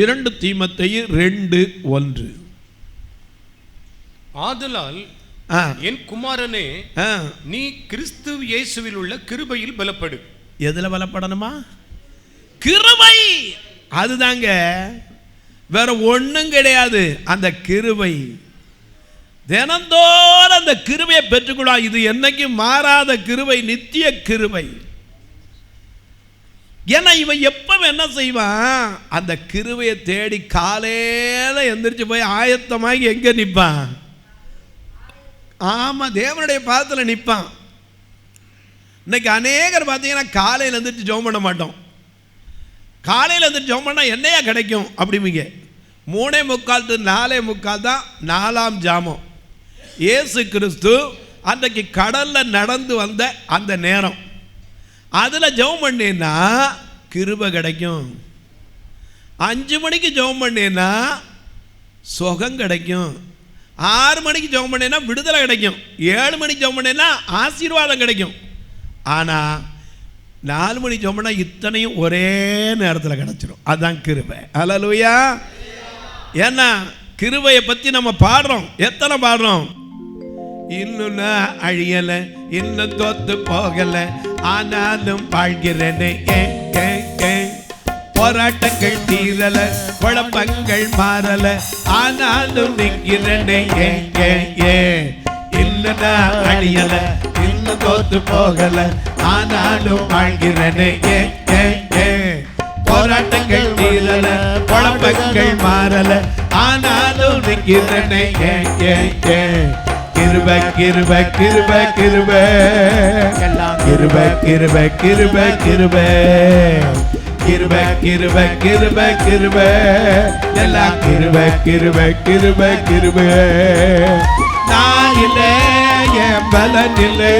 2 தீமோத்தேயு 2:1. ஆதலால் என் குமாரனே, நீ கிறிஸ்து இயேசுவில் உள்ள கிருபையில் பலப்படு. எதுல பலப்படணுமா? கிருபை. அதுதாங்க, வேற ஒண்ணும் கிடையாது. அந்த கிருபை தினந்தோறும் அந்த கிருபையை பெற்றுக்கொள்ள. இது என்னைக்கு மாறாத கிருபை, நித்திய கிருபை. ஏன்னா இவன் எப்பவும் என்ன செய்வான்? அந்த கிருபையை தேடி காலையில எந்திரிச்சு போய் ஆயத்தமாகி எங்க நிற்பான்? ஆமா, தேவனுடைய பாதத்தில் நிற்பான். இன்னைக்கு அநேகர் பார்த்தீங்கன்னா காலையில் எந்திரிச்சு ஜெபம் பண்ண மாட்டோம். காலையில் எந்திரிச்சு ஜெபம் பண்ணால் என்னையா கிடைக்கும் அப்படிங்க. 3:45 to 4:45 தான் 4ஆம் ஜாமம். இயேசு கிறிஸ்து அன்றைக்கு கடலில் நடந்து வந்த அந்த நேரம், அதில் ஜெபம் பண்ணேன்னா கிருபை கிடைக்கும். 5 மணிக்கு ஜெபம் பண்ணேன்னா சுகம் கிடைக்கும். 6 மணிக்கு ஜெபம் பண்ணேன்னா விடுதலை கிடைக்கும். 7 மணிக்கு ஜெபம் பண்ணேன்னா ஆசீர்வாதம் கிடைக்கும். ஆனால் 4 மணிக்கு ஜெபம் பண்ணால் இத்தனையும் ஒரே நேரத்தில் கிடைச்சிடும். அதுதான் கிருபை. ஹல்லேலூயா. ஏன்னா கிருபையை பற்றி நம்ம பாடுறோம். எத்தனை பாடுறோம்? இன்னும் நான் அழியலை, இன்னும் தோத்து போகலை, ஆனாலும் வாழ்கிறேனே. போராட்டங்கள் தீரல, குழப்பங்கள் மாறல, ஆனாலும் நிற்கிறேனே. இன்னும் நான் அழியலை, இன்னும் தோத்து போகலை, ஆனாலும் வாழ்கிறேனே. போராட்டங்கள் தீரல, குழப்பங்கள் மாறல, ஆனாலும் நிற்கிறேனே. கிருபை கிருபை கிருபை கிருபை, கிருபை கிருபை கிருபை கிருபை, கிருபை கிருபை கிருபை கிருபை எல்லாம் கிருபை கிருபை கிருபை கிருபை. நான் இல்லை, என் பலன் இல்லை,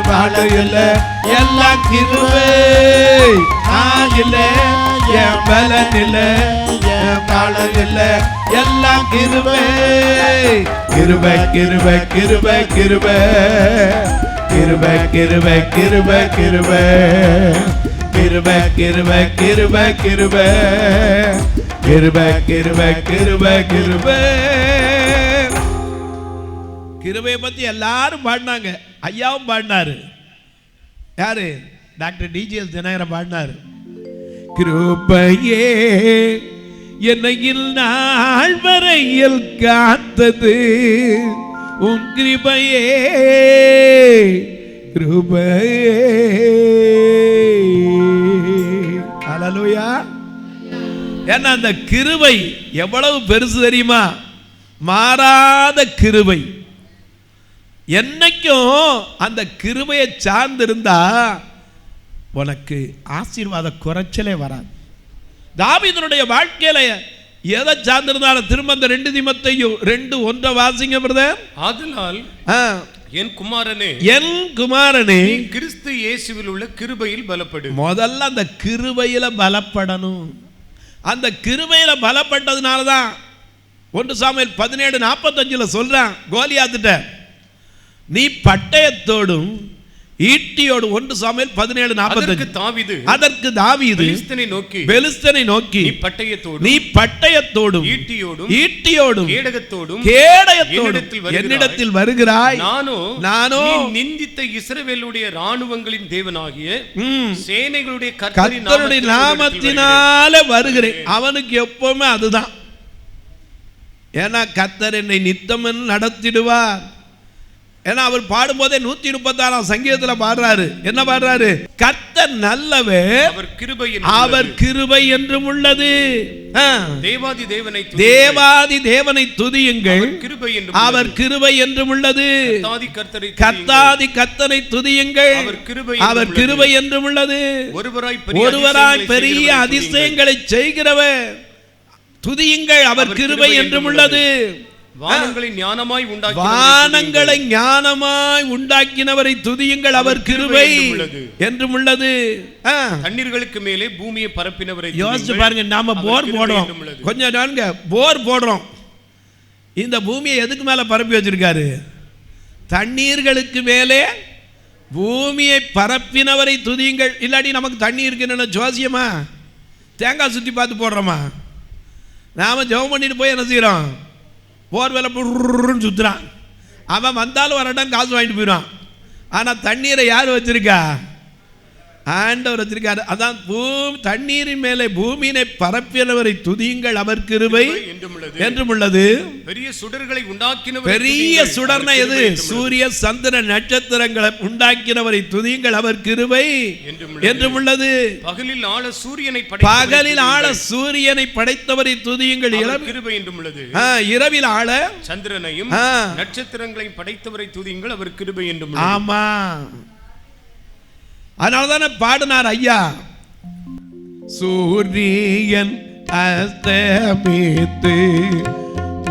வாழ இல்லை, எல்லாம் கிருபை. நான் இல்லை, என் பலன் இல்லை, வாழ இல்லை, எல்லாம் கிருபை. கிருபை கிருபை கிருபை கிருபை கிருபை கிருபை கிருபை கிருபை கிருபை கிருபை கிருபை கிருபை கிருபை கிருபை கிருபை கிருபை. கிருபையை பத்தி எல்லாரும் பாடினாங்க. ஐயாவும் பாடினாரு. யாரு? டாக்டர் டிஜிஎஸ் தினகரன் பாடினாரு. கிருபையே என்னையில் நாள் வரையில் காத்தது உன் கிருபையே கிருபையே. ஹல்லேலூயா. ஏன்னா அந்த கிருபை எவ்வளவு பெருசு தெரியுமா? மாறாத கிருபை. என்னைக்கும் அந்த கிருபையை சார்ந்திருந்தா உனக்கு ஆசீர்வாத குறைச்சலே வராது. தாவீதுனுடைய வாழ்க்கையில எதை சார்ந்திருந்தாலும் திரும்ப அந்த 2 தீமோத்தேயு 2:1 வாசிங்க பிரதர். ஆதலால் என் குமாரனே, என் குமாரனே, நீ கிறிஸ்து இயேசுவில் உள்ள கிருபையில் பலப்படு. முதல்ல அந்த கிருபையில பலப்படணும். அந்த கிருபையில பலப்பட்டதுனால தான் 1 சாமுவேல் 17:45 சொல்றான் கோலியாத்திட்ட, நீ பட்டயத்தோடும் ஈட்டியோடு. 1 சாமுவேல் 17:45. அதற்கு தாவீது பெலிஸ்தனை நோக்கி நீ பட்டயத்தோடும் ஈட்டியோடும் கேடயத்தோடும் என்னிடத்தில் வருகிறாய். நானோ நிந்தித்த இஸ்ரவேலுடைய ராணுவங்களின் தேவனாகிய சேனைகளுடைய கர்த்தருடைய நாமத்தினாலே வருகிறேன். அவனுக்கு எப்பவுமே அதுதான். ஏன்னா கர்த்தர் என்னை நித்தம் நடத்திடுவார். ஏன்னா அவர் பாடும்போதே 136 சங்கீதத்தில் பாடுறாரு. என்ன பாடுறாரு? கர்த்தர் நல்லவர், அவர் கிருபை என்றும் உள்ளது. தேவாதி தேவனை துதியுங்கள், அவர் கிருபை என்றும் உள்ளது. கர்த்தாதி கர்த்தரை துதியுங்கள், அவர் கிருபை என்றும் உள்ளது. ஒருவராய் பெரிய அதிசயங்களை செய்கிறவர் துதியுங்கள், அவர் கிருபை என்றும் உள்ளது. வானங்களை ஞானமாய் உண்டாக்கினவரை துதியுங்கள், அவர் கிருபை என்றும் உள்ளது. தண்ணீர்களுக்கு மேலே பூமியை பரப்பினவரை யோசிச்சு பாருங்க. நாம போர் போடுறோம், கொஞ்சம் நான்கு போர் போடுறோம். இந்த பூமியை எதுக்கு மேல பரப்பி வச்சிருக்காரு? தண்ணீர்களுக்கு மேலே பூமியை பரப்பினவரை துதியுங்கள். இல்லாட்டி நமக்கு தண்ணி இருக்குன்னு ஜோசியமா தேங்காய் சுத்தி பார்த்து போடுறோமா? நாம ஜெபம் பண்ணிட்டு போய் என்ன செய்யறோம்? போர் வேலை புருன்னு சுற்றுறான். அவன் வந்தாலும் ஒரு இடம் காசு வாங்கிட்டு போயிடுவான். ஆனால் தண்ணீரை யார் வச்சிருக்கா? ஆண்டவர் வச்சிருக்காரு. அதான் தண்ணீரின் மேலே பூமியினை பரப்பினவரை துதியுங்கள், அவர் கிருபை என்றும் உள்ளது. பெரிய சுடர்களை உண்டாக்கினவர், பெரிய சுடர்னா எது? சூரிய சந்திர நட்சத்திரங்களை உண்டாக்கினவரை துதியுங்கள், அவர் கிருபை என்றும் உள்ளது. பகலில் ஆள சூரியனை படைத்தவரை துதியுங்கள், கிருபை என்றும் உள்ளது. இரவில் ஆள சந்திரனையும் நட்சத்திரங்களையும் படைத்தவரை துதியுங்கள், அவர் கிருபை என்றும் உள்ளது. ஆமா, அதனாலதானே பாடினார் ஐயா. சூரியன் அஸ்தமித்து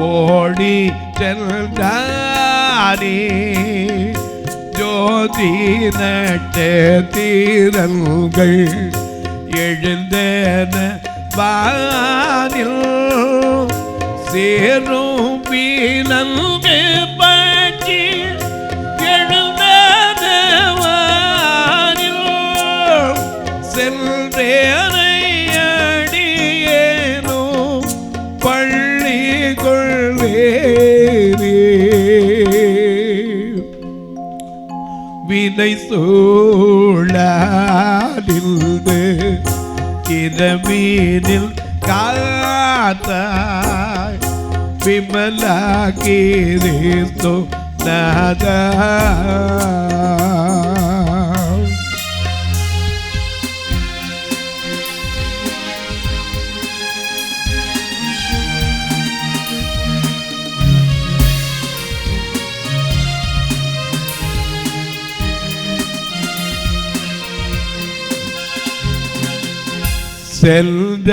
ஓடி சென்றானே, ஜோதி நட்சத்திரங்கள் எழுந்தன வானில், சேரும் பீலங்கு பற்றி எழுந்தன வானில், சென்றேனை அடியேனோ பள்ளி கொள்வேரே, வினை சூழாதில்து இரவீனில் காத்தாய், விமலா கிறிஸ்து நாதா. சென்ற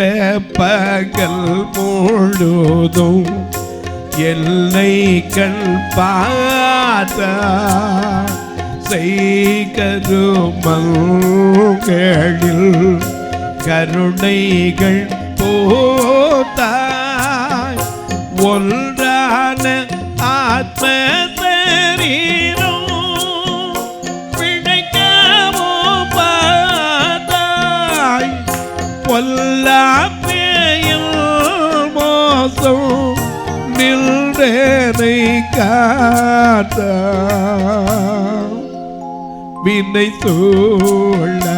பகல் முழுதும் எல்லை கண் பார்த்தா செய்கருமங்களில் கருணைகள் போத்தாய் ஒன்றான ஆத்ம சரீரம் பிழைக்கவோ பார்த்தாய் பொல்லாப்பேயில் மோசம் நின்றனை காத்தா வினை சூழார்ந்த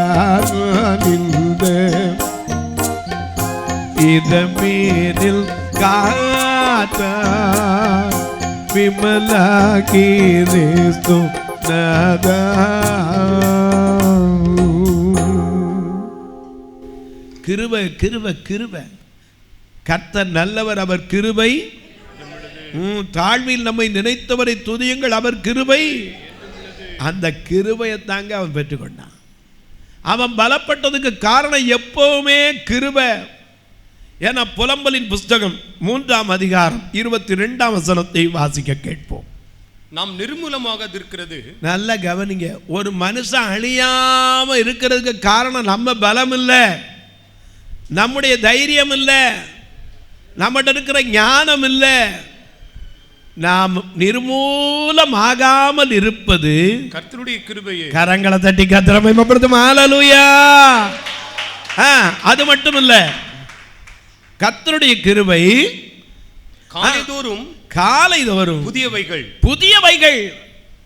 இதமீனில் காத்தா விமலாகி நதா. கிருபை கிருபை கிருபை. கர்த்தர் நல்லவர், அவர் கிருபை. தாழ்வில் நம்மை நினைத்தவரை துதியுங்கள், அவர் கிருபை. அந்த கிருபையை தாங்க அவன் பெற்றுக்கொண்டான். அவன் பலப்பட்டதுக்கு காரணம் எப்பவுமே கிருபை. ஏன்னா புலம்பலின் புஸ்தகம் 3ஆம் அதிகாரம் 22ஆம் வசனத்தை வாசிக்க கேட்போம். நாம் நிர்மூலமாக இருக்கிறது. நல்ல கவனிங்க. ஒரு மனுஷன் அழியாம இருக்கிறதுக்கு காரணம் நம்ம பலம் இல்லை, நம்முடைய தைரியம் இல்லை, நம்மகிட்ட இருக்கிற ஞானம் இல்லை. நாம் நிர்மூலமாகாமல் இருப்பது கர்த்தருடைய கிருபையே. கரங்களை தட்டி கர்த்தரை மகிமைப்படுத்தும். ஹல்லேலூயா. அது மட்டும் இல்ல, கர்த்தருடைய கிருபை காலைதோறும் புதியவைகள்.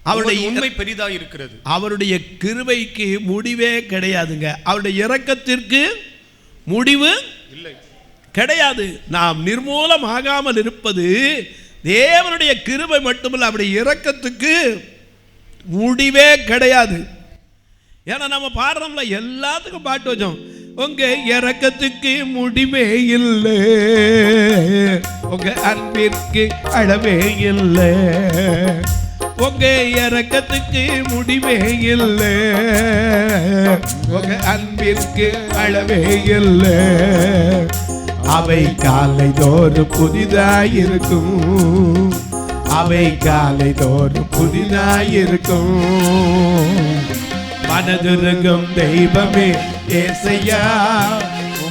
அவருடைய உண்மை பெரிதாக இருக்கிறது. அவருடைய கிருபைக்கு முடிவே கிடையாதுங்க. அவருடைய இரக்கத்திற்கு முடிவு இல்லை, கிடையாது. நாம் நிர்மூலமாகாமல் இருப்பது தேவனுடைய கிருபை மட்டுமல்ல, அவருடைய இரக்கத்துக்கு முடிவே கிடையாது. ஏன்னா நம்ம பாடுறோம்ல, எல்லாத்துக்கும் பாட்டு வச்சோம். உங்க இரக்கத்துக்கு முடிவே இல்லை, உங்க அன்பிற்கு அளவே இல்லை, உங்க இரக்கத்துக்கு முடிவே இல்லை, உங்க அன்பிற்கு அளவே இல்லை. அவை காலைதோறும் புதிதாயிருக்கும், அவை காலைதோறும் புதிதாயிருக்கும். மனதுருகும் தெய்வமே ஏசையா,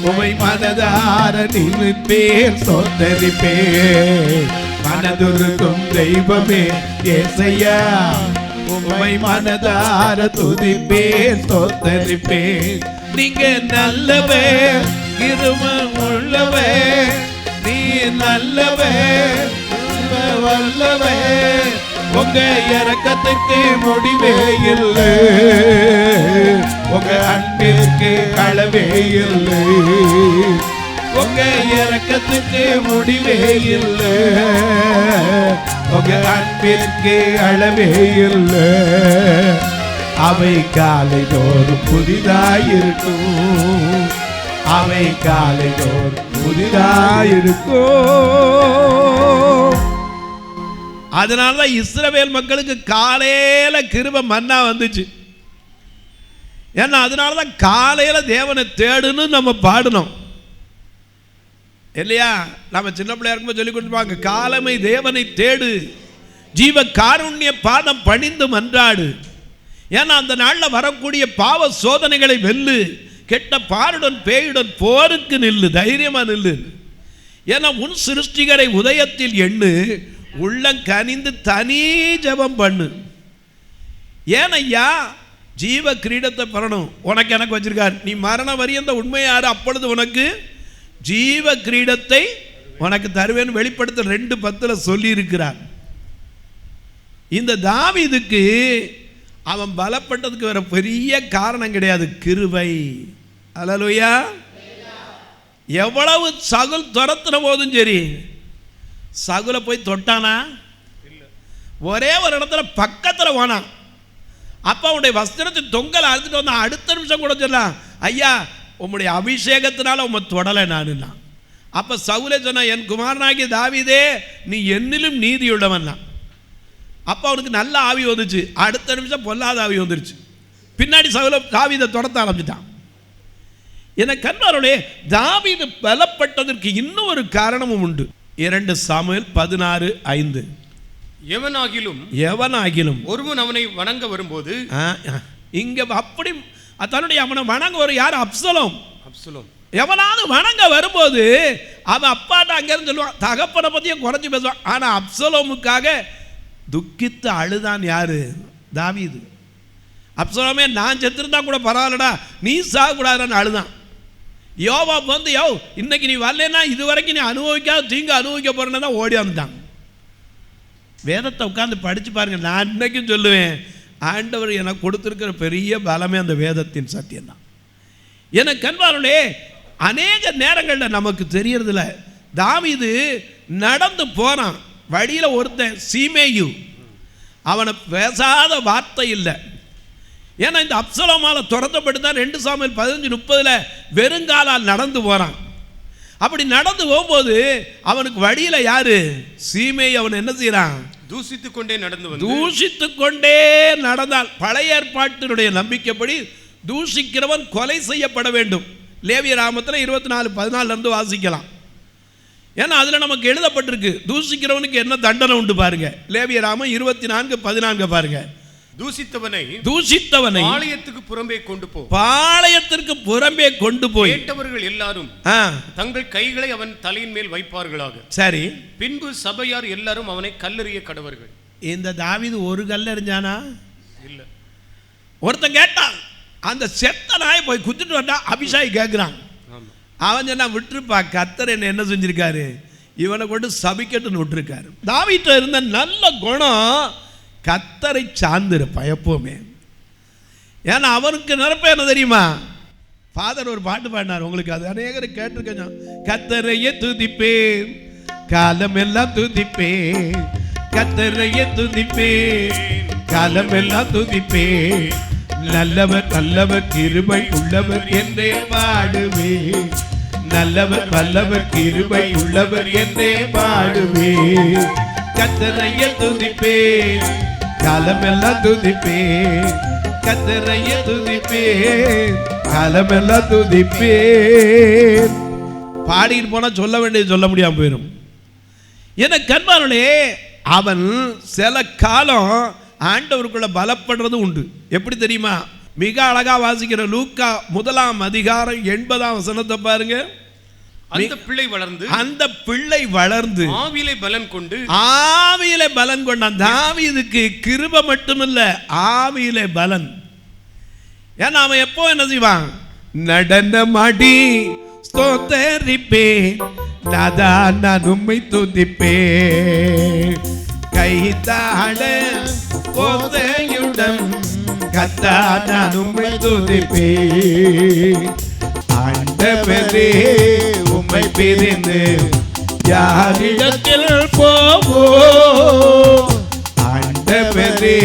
உமை மனதார நினைப்பேன் சொந்தரிப்பேன். மனதுருகும் தெய்வமே ஏசையா, உமை மனதார துதிப்பேன் சொந்தரிப்பேன். நீங்க நல்லவே கிருபை உள்ளவே, நீ நல்லவே வல்லவே, உங்க இரக்கத்துக்கு முடிவே இல்லை, உங்க அன்பிற்கு அளவே இல்லை, உங்க இரக்கத்துக்கு முடிவே இல்லை, உங்க அன்பிற்கு அளவே இல்லை. அவை காலைதோறும் புதிதாயிருக்கும், அவை காலைதோறும் புதிதாயிருக்கும். அதனாலதான் இஸ்ரவேல் மக்களுக்கு காலையில கிருபை மன்னா வந்துச்சு. ஏன்னா அதனாலதான் காலையில தேவனை தேடுன்னு நம்ம பாடணும் இல்லையா? நம்ம சின்ன பிள்ளையா இருக்கும்போது சொல்லி கொடுத்துருப்பாங்க, காலமை தேவனை தேடு, ஜீவ காருண்ய பாதம் பணிந்து மன்றாடு. ஏன்னா அந்த நாளில் வரக்கூடிய பாவ சோதனைகளை வெல்லு, கெட்ட பாருடன் பேயுடன் போருக்கு நில்லு, தைரியமா நில்லு. ஏன்னா உன் சிருஷ்டிகரை உதயத்தில் எண்ணு, உள்ளம் கனிந்து தனி ஜபம் பண்ணு. ஏனையா ஜீவ கிரீடத்தை பெறணும், உனக்கு எனக்கு வச்சிருக்கார். நீ மரண வரியந்த உண்மையாரு, அப்பொழுது உனக்கு ஜீவ கிரீடத்தை உனக்கு தருவேன்னு வெளிப்படுத்த 2:10 சொல்லி இருக்கிறார். இந்த தாவீதுக்கு அவன் பலப்பட்டதுக்கு வேற பெரிய காரணம் கிடையாது, கிருபை. அல்லேலூயா. எவ்வளவு சகுல் துரத்துன போதும் சரி, சகுல போய் தொட்டானா? ஒரே ஒரு இடத்துல பக்கத்தில் போனான். அப்ப அவனுடைய வஸ்திரத்தின் தொங்கலை அறுத்துட்டு வந்தான். அடுத்த நிமிஷம் கூட சொல்லலாம், ஐயா உம்முடைய அபிஷேகத்தினால உம்மை தொடலை நான். அப்ப சவுலே சொன்ன, என் குமாரனாகிய தாவீதே நீ என்னிலும் நீதியுள்ளவன். அப்ப அவனுக்கு நல்ல ஆவி வந்துச்சு. அடுத்த நிமிஷம் பொல்லாத ஆவி வந்துருச்சு. பின்னாடி சவுல தாவீதை தொடர்த்த ஆரம்பிச்சிட்டான். என கண்பாரோடே தாவீது பலப்பட்டதற்கு இன்னும் ஒரு காரணமும் உண்டு. 2 சாமுவேல் 16:5. எவனாகிலும் ஒருவன் அவனை வணங்க வரும்போது, இங்க அப்படி தன்னுடைய அவனை வணங்க வரும் யார்? அப்சலோம். எவனாவது வணங்க வரும்போது அவன் அப்பாட்ட அங்கிருந்து சொல்லுவான், தகப்பனை பத்தியும் குறைஞ்சி பேசுவான். ஆனா அப்சலோமுக்காக துக்கித்து அழுதான் யாரு? தாவீது. அப்சலோமே, நான் செத்துருந்தா கூட பரவாயில்லடா, நீ சாகக்கூடாதுன்னு அழுதான். யோவாப் வந்து, இன்னைக்கு நீ வரலன்னா இது வரைக்கும் நீ அனுபவிக்காத தீங்கு அனுபவிக்க போறேன்னு தான் ஓடி வந்துட்டான். வேதத்தை உட்காந்து படிச்சு பாருங்க. நான் இன்னைக்கும் சொல்லுவேன், ஆண்டவர் எனக்கு கொடுத்திருக்கிற பெரிய பலமே அந்த வேதத்தின் சத்தியம் தான். எனக்கு கண்பாருடைய அநேக நேரங்களில் நமக்கு தெரியறதில்ல. தாவீது நடந்து போறான், வழியில் ஒருத்தன் சீமேயு, அவனை பேசாத வார்த்தை இல்லை. ஏன்னா இந்த அப்சலோமால துரத்தப்பட்டு தான் 2 சாமுவேல் 15:30 வெறுங்காலால் நடந்து போறான். அப்படி நடந்து போகும்போது அவனுக்கு வழியில யாரு? சீமேயு. அவன் என்ன செய்யறான்? தூஷித்துக் கொண்டே நடந்தால் பழைய ஏற்பாட்டினுடைய நம்பிக்கைப்படி தூஷிக்கிறவன் கொலை செய்யப்பட வேண்டும். லேவியராமத்தில் 24:14 வாசிக்கலாம். ஏன்னா அதுல நமக்கு எழுதப்பட்டிருக்கு தூஷிக்கிறவனுக்கு என்ன தண்டனை உண்டு பாருங்க. லேவியராமம் 24:14 பாருங்க. தூஷித்தவனை பாளையத்திற்கு புறம்பே கொண்டு போய் கேட்டவர்கள் எல்லாரும் தங்கள் கைகளை அவன் தலையின் மேல் வைப்பார்களாக. சரி. பின்பு சபையார் எல்லாரும் அவனை கல்லெறிய கடவர்கள். இந்த தாவீது ஒரு கல் எறிஞ்சானா? இல்ல. ஒருத்தன் கேட்டான், அந்த செத்த நாயை போய் குத்திட்டு வந்தா. அபிஷாய் கேட்கிறான். அவன் சொன்னா, விட்டுருப்பா, கர்த்தர் என்ன செஞ்சிருக்காரு, இவனை கொண்டு சபிக்கட்டுன்னு விட்டுருக்காரு. தாவீதுல இருந்த நல்ல குணம் கர்த்தரை சார்ந்திருப்பான் எப்பவுமே. ஏன்னா அவனுக்கு நிரப்ப என்ன தெரியுமா? ஃபாதர் ஒரு பாட்டு பாடினார், உங்களுக்கு அது அநேகரை கேட்டிருக்கேன். கர்த்தரையே துதிப்பேன் காலமெல்லாம் துதிப்பேன், கர்த்தரையே துதிப்பேன் காலமெல்லாம் துதிப்பேன், நல்லவர் நல்லவர் கிருபை உள்ளவர் என்றே பாடுவேன், நல்லவர் வல்லவர் கிருபை உள்ளவர் என்றே பாடுவேன், கர்த்தரையே துதிப்பேன் காலமெல்லாம் துதிப்பேன், கர்த்தரையே துதிப்பேன் காலமெல்லாம் துதிப்பேன். பாடிட்டு போனா சொல்ல வேண்டியது சொல்ல முடியாம போயிடும். என கண்பானே, அவன் சில காலம் ஆண்டவருக்குள்ள பலப்படுறது உண்டு. எப்படி தெரியுமா? மிக அழகா வாசிக்கிற லூக்கா 1:80 பாருங்க. அந்த பிள்ளை வளர்ந்து ஆவியிலே பலன் கொண்டான். தாவீதுக்கு கிருபை மட்டுமில்ல, ஆவியிலே பலன். ஏன்னா அவன் எப்போ என்ன செய்வான்? நடனமாடி ஸ்தோத்தரிப்பேன் நாதா நான் உம்மை துதிப்பேன், கைத்தாள ஓசையுடன் கர்த்தா நான் உம்மை துதிப்பேன், ஆண்டவரே உம்மை பிரிந்து யாரிடத்தில் போவோம், ஆண்டவரே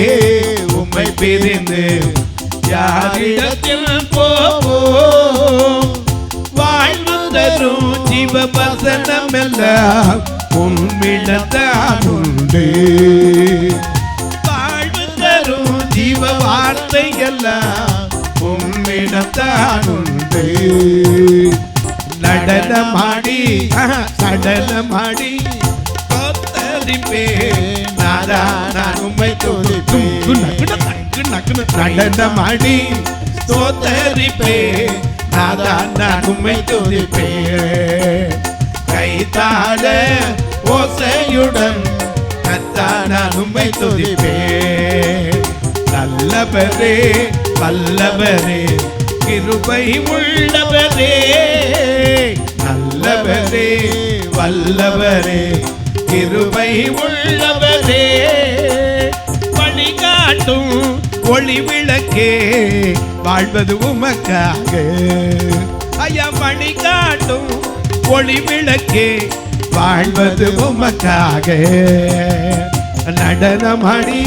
உம்மை பிரிந்து யாரிடத்தில் போவோம், வாழ்வு தரும் ஜீவ வசனம் எல்லாம் உம்மிடத்தான் உண்டு, வாழ்வு தரும் ஜீவ வார்த்தை எல்லாம் உம்மிடத்தான் உண்டு, நடனமாடி சடனமாடி கொத்தரிப்பேன் நாதா நான் உம்மை துதிப்பேன், நடனமாடி ஸ்தோத்தரிப்பேன் நாதா நான் உம்மை துதிப்பேன், கைத்தாள ஓசையுடன் கர்த்தா நான் உம்மை துதிப்பேன், நல்லவரே வல்லவரே கிருபை உள்ளவரே, நல்லவரே வல்லவரே கிருபை உள்ளவரே, வழிகாட்டும் ஒளி விளக்கே வாழ்வது உமக்காக, ஐயா வழிகாட்டும் ஒளி விளக்கே வாழ்வது உமக்காக, நடனமாடி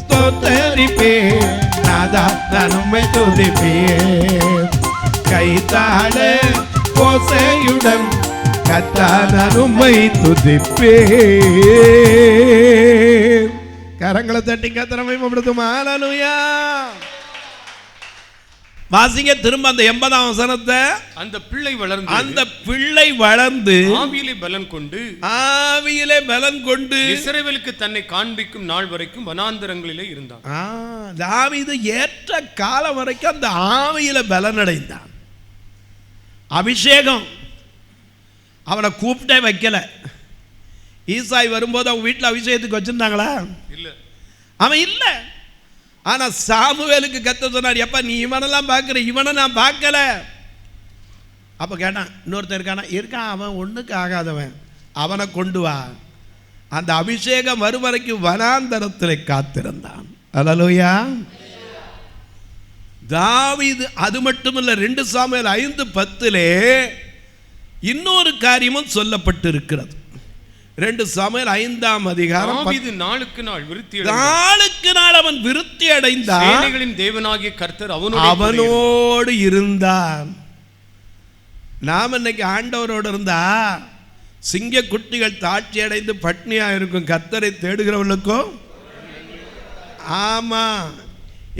ஸ்தோத்தரிப்பேன் நாதா நான் உம்மை துதிப்பேன், கைத்தாள ஓசையுடன் கர்த்தா நான் உம்மை துதிப்பேன். கரங்களை தட்டி கர்த்தரை மகிமைப்படுத்தும். ஹல்லேலூயா. வாசிங்க திரும்ப அந்த 80ஆம் வசனத்தை. அந்த பிள்ளை வளர்ந்து ஆவியிலே பலன் கொண்டு இஸ்ரவேலுக்கு தன்னை காண்பிக்கும் நாள் வரைக்கும் வனாந்தரங்களிலே இருந்தான். தாவீது ஏற்ற காலம் வரைக்கும் அந்த ஆவியில பலன் அடைந்தான். அபிஷேகம் அவனை கூப்பிட்டே வைக்கல. ஈசாய் வரும்போது அவங்க வீட்டில் அபிஷேகத்துக்கு வச்சிருந்தாங்களா? இல்ல, அவன் இல்லை. ஆனா சாமுவேலுக்கு கத்த சொன்னார், எப்ப நீ இவனெல்லாம் பார்க்குற, இவனை நான் பார்க்கல. அப்ப கேட்டான், இன்னொருத்தர் இருக்கான், அவன் ஒண்ணுக்கு ஆகாதவன், அவனை கொண்டு வா. அந்த அபிஷேகம் வரும் வரைக்கும் வனாந்தரத்தில் காத்திருந்தான். அல்லேலூயா. தாவீது அது மட்டுமல்ல, 2 சாமுவேல் 5:10 இன்னொரு காரியமும் சொல்லப்பட்டு இருக்கிறது. 2 சாமுவேல் 5ஆம் அதிகாரம். தாவீது நாளுக்கு நாள் அவன் விருத்தி அடைந்தான். சேனைகளின் தேவனாகிய கர்த்தர் அவனோடு இருந்தான். நாம் இன்னைக்கு ஆண்டவரோடு இருந்தா சிங்க குட்டிகள் தாட்சி அடைந்து பட்னியா இருக்கும். கர்த்தரை தேடுகிறவர்களுக்கும். ஆமா,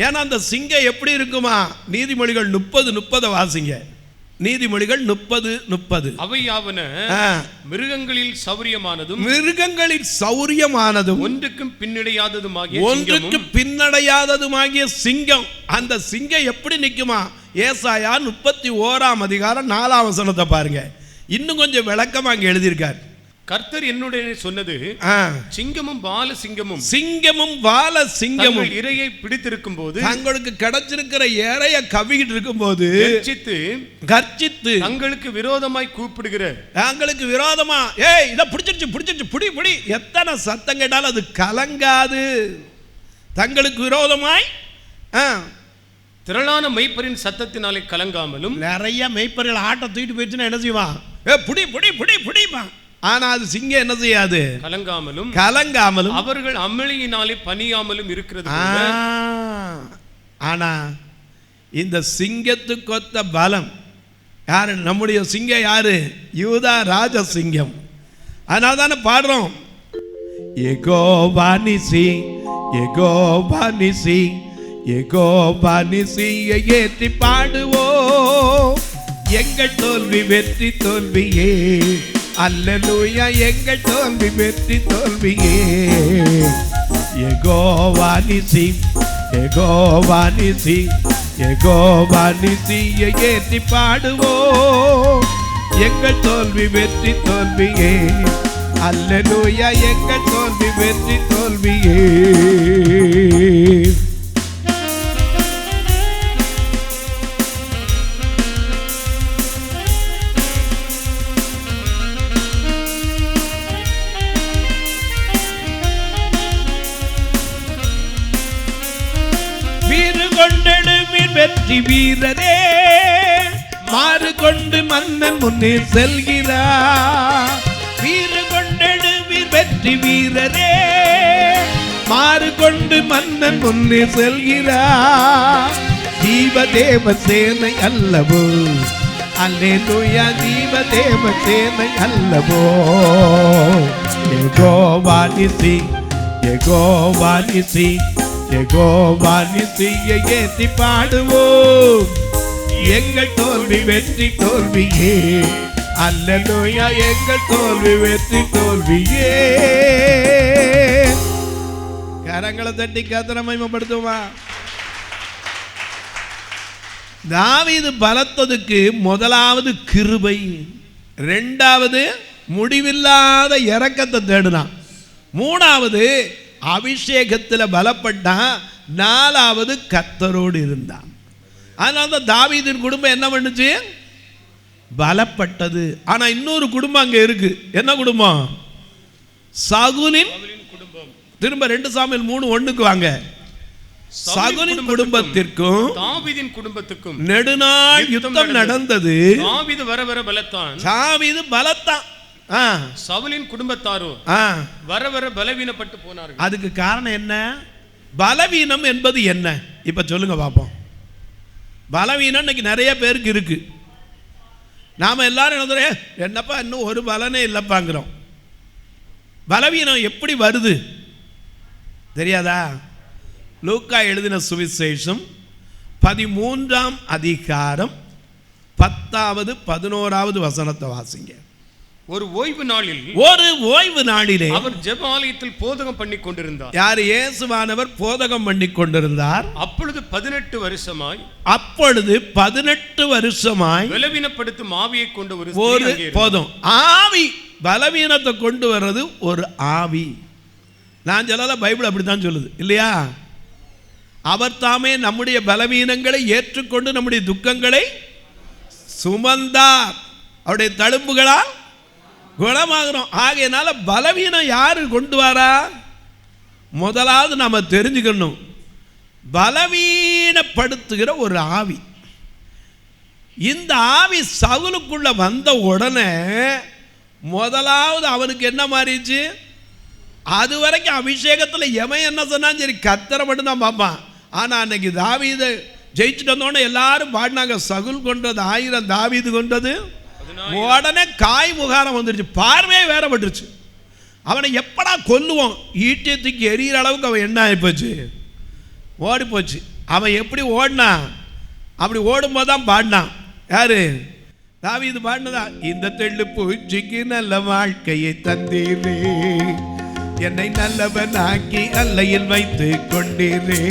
ஏன்னா அந்த சிங்கம் எப்படி இருக்குமா? நீதிமொழிகள் 30:30 வாசிங்க. நீதிமொழிகள் 30:30. அவையாவன மிருகங்களில் சௌரியமானதும் ஒன்றுக்கும் பின்னடையாததுமாகிய சிங்கம். அந்த சிங்கம் எப்படி நிக்குமா? ஏசாயா 31ஆம் அதிகாரம் 4ஆம் வசனத்தை பாருங்க. இன்னும் கொஞ்சம் விளக்கமா அங்க எழுதியிருக்கார். கர்த்தர் என்னுடைய சொன்னது, சிங்கமும் பால சிங்கமும் இரையை பிடித்திருக்கும் போது, தங்களுக்கு கிடைச்சிருக்கிற இரையை கவிக்கிட்டு இருக்கும் போது கர்ச்சித்து தங்களுக்கு விரோதமாய் கூப்பிடுகிற, தங்களுக்கு விரோதமா ஏய் இத பிடிச்சிருச்சு புடி எத்தனை சத்தம் கேட்டாலும் அது கலங்காது. தங்களுக்கு விரோதமாய் திரளான மெய்ப்பரின் சத்தத்தினாலே கலங்காமலும். நிறைய மெய்ப்பர்கள் ஆட்டை தூக்கிட்டு போயிடுச்சுன்னா என்ன செய்வான்? புடிமா. ஆனா அது சிங்கம் என்ன செய்யாது? கலங்காமலும் அவர்கள் அமளியினாலே பணியாமலும் இருக்கிறது. ஆனா இந்த சிங்கத்துக்கொத்த பலம் யாரு? நம்முடைய சிங்கம் யாரு? யூதா ராஜ சிங்கம். அதனால தானே பாடுறோம், யெகோவா நிசி ஏற்றி பாடுவோம். எங்கள் தோல்வி வெற்றி தோல்வியே, அல்லேலூயா. எங்கள் தோல்வி வெற்றி தோல்வியே. யெகோவா நிசி ஏற்றி பாடுவோம். எங்கள் தோல்வி வெற்றி தோல்வியே, அல்லேலூயா. எங்கள் தோல்வி வெற்றி தோல்வியே. வெற்றி வீரரே, மாறு கொண்டு மன்னன் முன்னே செல்கிறார். வீறு கொண்டெழுவீர் வெற்றி வீரரே, மாறு கொண்டு மன்னன் முன்னே செல்கிறார். ஜீவதேவ சேனை அல்லவோ, அல்லேலூயா. ஜீவதேவ சேனை அல்லவோ. யெகோவா நிசியை ஏற்றி பாடுவோம். எங்கள் தோல்வி வெற்றி தோல்வியே, அல்லேலூயா. எங்கள் தோல்வி வெற்றி தோல்வியே. கரங்களை தட்டி கர்த்தரை மகிமைப்படுத்துமா. தாவீது பலத்ததுக்கு முதலாவது கிருபை, இரண்டாவது முடிவில்லாத இரக்கத்தை தேடினான், மூணாவது அபிஷேகத்தில் பலப்பட்டான், நாலாவது கர்த்தரோடு இருந்தான். அதனால தான் தாவீதின் குடும்பம் என்ன பண்ணுச்சு? பலப்பட்டது. ஆனா இன்னொரு குடும்பம் அங்க இருக்கு. என்ன குடும்பம்? சவுலின் குடும்பம். திரும்ப 2 சாமுவேல் 3:1 வாங்க. சவுலின் குடும்பத்திற்கும் தாவீதின் குடும்பத்துக்கும் நெடுநாள் யுத்தம் நடந்தது. தாவீது வர வர பலத்தான். தாவீது பலத்தான். சவுலின் குடும்பத்தாரோ வர வர பலவீனப்பட்டு போனார்கள். அதுக்கு காரணம் என்ன? பலவீனம் என்பது என்ன? இப்ப சொல்லுங்க பாப்போம். பலவீனம் இன்னைக்கு நிறைய பேருக்கு இருக்கு. நாம எல்லாரும் என்னப்பா இன்னும் ஒரு பலனே இல்லப்பாங்கிறோம். பலவீனம் எப்படி வருது தெரியாதா? லூக்கா எழுதின சுவிசேஷம் 13ஆம் அதிகாரம் 10வது 11வது வசனத்தை வாசிங்க. ஒரு ஓய்வு நாளிலே அவர் ஜெப ஆலயத்தில் போதகம் பண்ணி கொண்டிருந்தார். யார்? இயேசுவானவர் போதகம் பண்ணி கொண்டிருந்தார். அப்பொழுது 18 வருஷமாய் பலவீனப்படுத்தும் ஆவியை கொண்ட ஒரு போதும். ஆவி பலவீனத்தை கொண்டு வர்றது ஒரு ஆவி. நான் சொல்லல, பைபிள் அப்படித்தான் சொல்லுது இல்லையா? அவர் தாமே நம்முடைய பலவீனங்களை ஏற்றுக்கொண்டு நம்முடைய துக்கங்களை சுமந்தார். அவருடைய தழும்புகளால் குணமாகிறோம். ஆகையினால பலவீனம் யாரு கொண்டு வரா? முதலாவது நாம தெரிஞ்சுக்கணும், பலவீனப்படுத்துகிற ஒரு ஆவி. இந்த ஆவி சவுலுக்குள்ள வந்த உடனே முதலாவது அவனுக்கு என்ன மாறிச்சு? அது வரைக்கும் அபிஷேகத்தில் எவன் என்ன சொன்னாலும் சரி, கத்தரை மட்டும்தான் பார்ப்பான். ஆனால் அன்னைக்கு தாவீது ஜெயிச்சுட்டு வந்தோடனே எல்லாரும் பாடினாங்க, சகுல் கொண்டது 1000, தாவீது கொண்டது. உடனே காய் முகாரம் வந்துருச்சு, பார்வையே வேற பட்டுருச்சு. அவனை எப்படா கொல்லுவோம், ஈட்டியத்துக்கு எரியிற அளவுக்கு அவன் என்ன ஆகிப்போச்சு, ஓடி போச்சு. அவன் எப்படி ஓடினான்? அப்படி ஓடும்போது தான் பாடினான். யாரு? தாவீது பாடினதா, இந்த தெள்ளு பூச்சிக்கு நல்ல வாழ்க்கையை தந்தீரே, என்னை நல்லவன் ஆக்கி அல்லையில் வைத்து கொண்டீரே,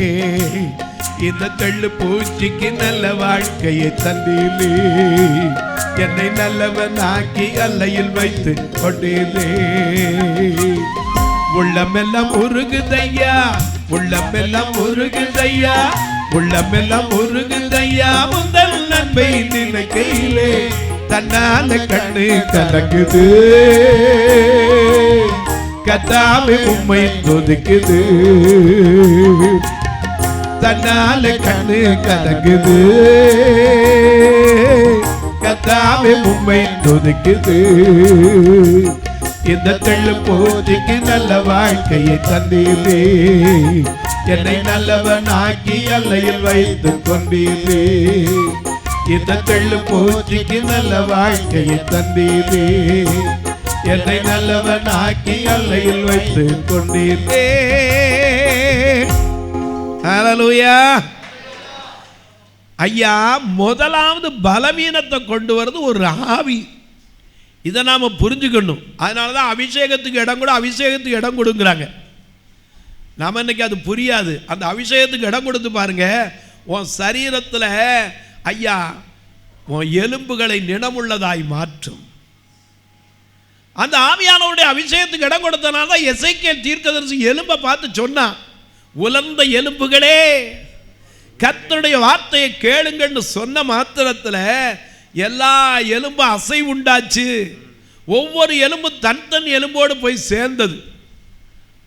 இந்த தெள்ளு பூச்சிக்கு நல்ல வாழ்க்கையை தந்தீரே, என்னை நல்லவன் ஆக்கி அல்லையில் வைத்து கொண்டீரே. உள்ளமெல்லாம் உருகுதையா, உள்ளமெல்லாம் உருகுதையா, உள்ளமெல்லாம் உருகுதையா, முதல் நன்மை நினைக்கையிலே தன்னால கண்ணு கலங்குது, கத்தாமே உம்மை துதிக்குது, தன்னால கண்ணு கலங்குது, கத்தாமே உம்மை துதிக்குது. இந்த தெள்ளு பூச்சிக்கு நல்ல வாழ்க்கையை தந்தீரே, என்னை நல்லவன் ஆக்கி அல்லையில் வைத்து கொண்டீரே, இந்த தெள்ளு பூச்சிக்கு நல்ல வாழ்க்கையை தந்தீரே, என்னை நல்லவன் ஆக்கி அல்லையில் வைத்து கொண்டீரே. ஹல்லேலூயா. ஐயா, முதலாவது பலவீனத்தை கொண்டு வரது ஒரு ஆவி. இதை நாம புரிஞ்சுக்கணும். அதனாலதான் அபிஷேகத்துக்கு இடம் கொடுங்கிறாங்க. நாம இன்னைக்கு அது புரியாது. அந்த அபிஷேகத்துக்கு இடம் கொடுத்து பாருங்க, உன் சரீரத்தில் ஐயா உன் எலும்புகளை நினமுள்ளதாய் மாற்றும். அந்த ஆவியானவருடைய அபிஷேகத்துக்கு இடம் கொடுத்தனால தான் எசேக்கியேல் தீர்க்கதரிசி எலும்பை பார்த்து சொன்னான், உலர்ந்த எலும்புகளே கர்த்தருடைய வார்த்தையை கேளுங்கன்னு சொன்ன மாத்திரத்தில் எல்லா எலும்பும் அசை உண்டாச்சு. ஒவ்வொரு எலும்பும் தன் எலும்போடு போய் சேர்ந்தது.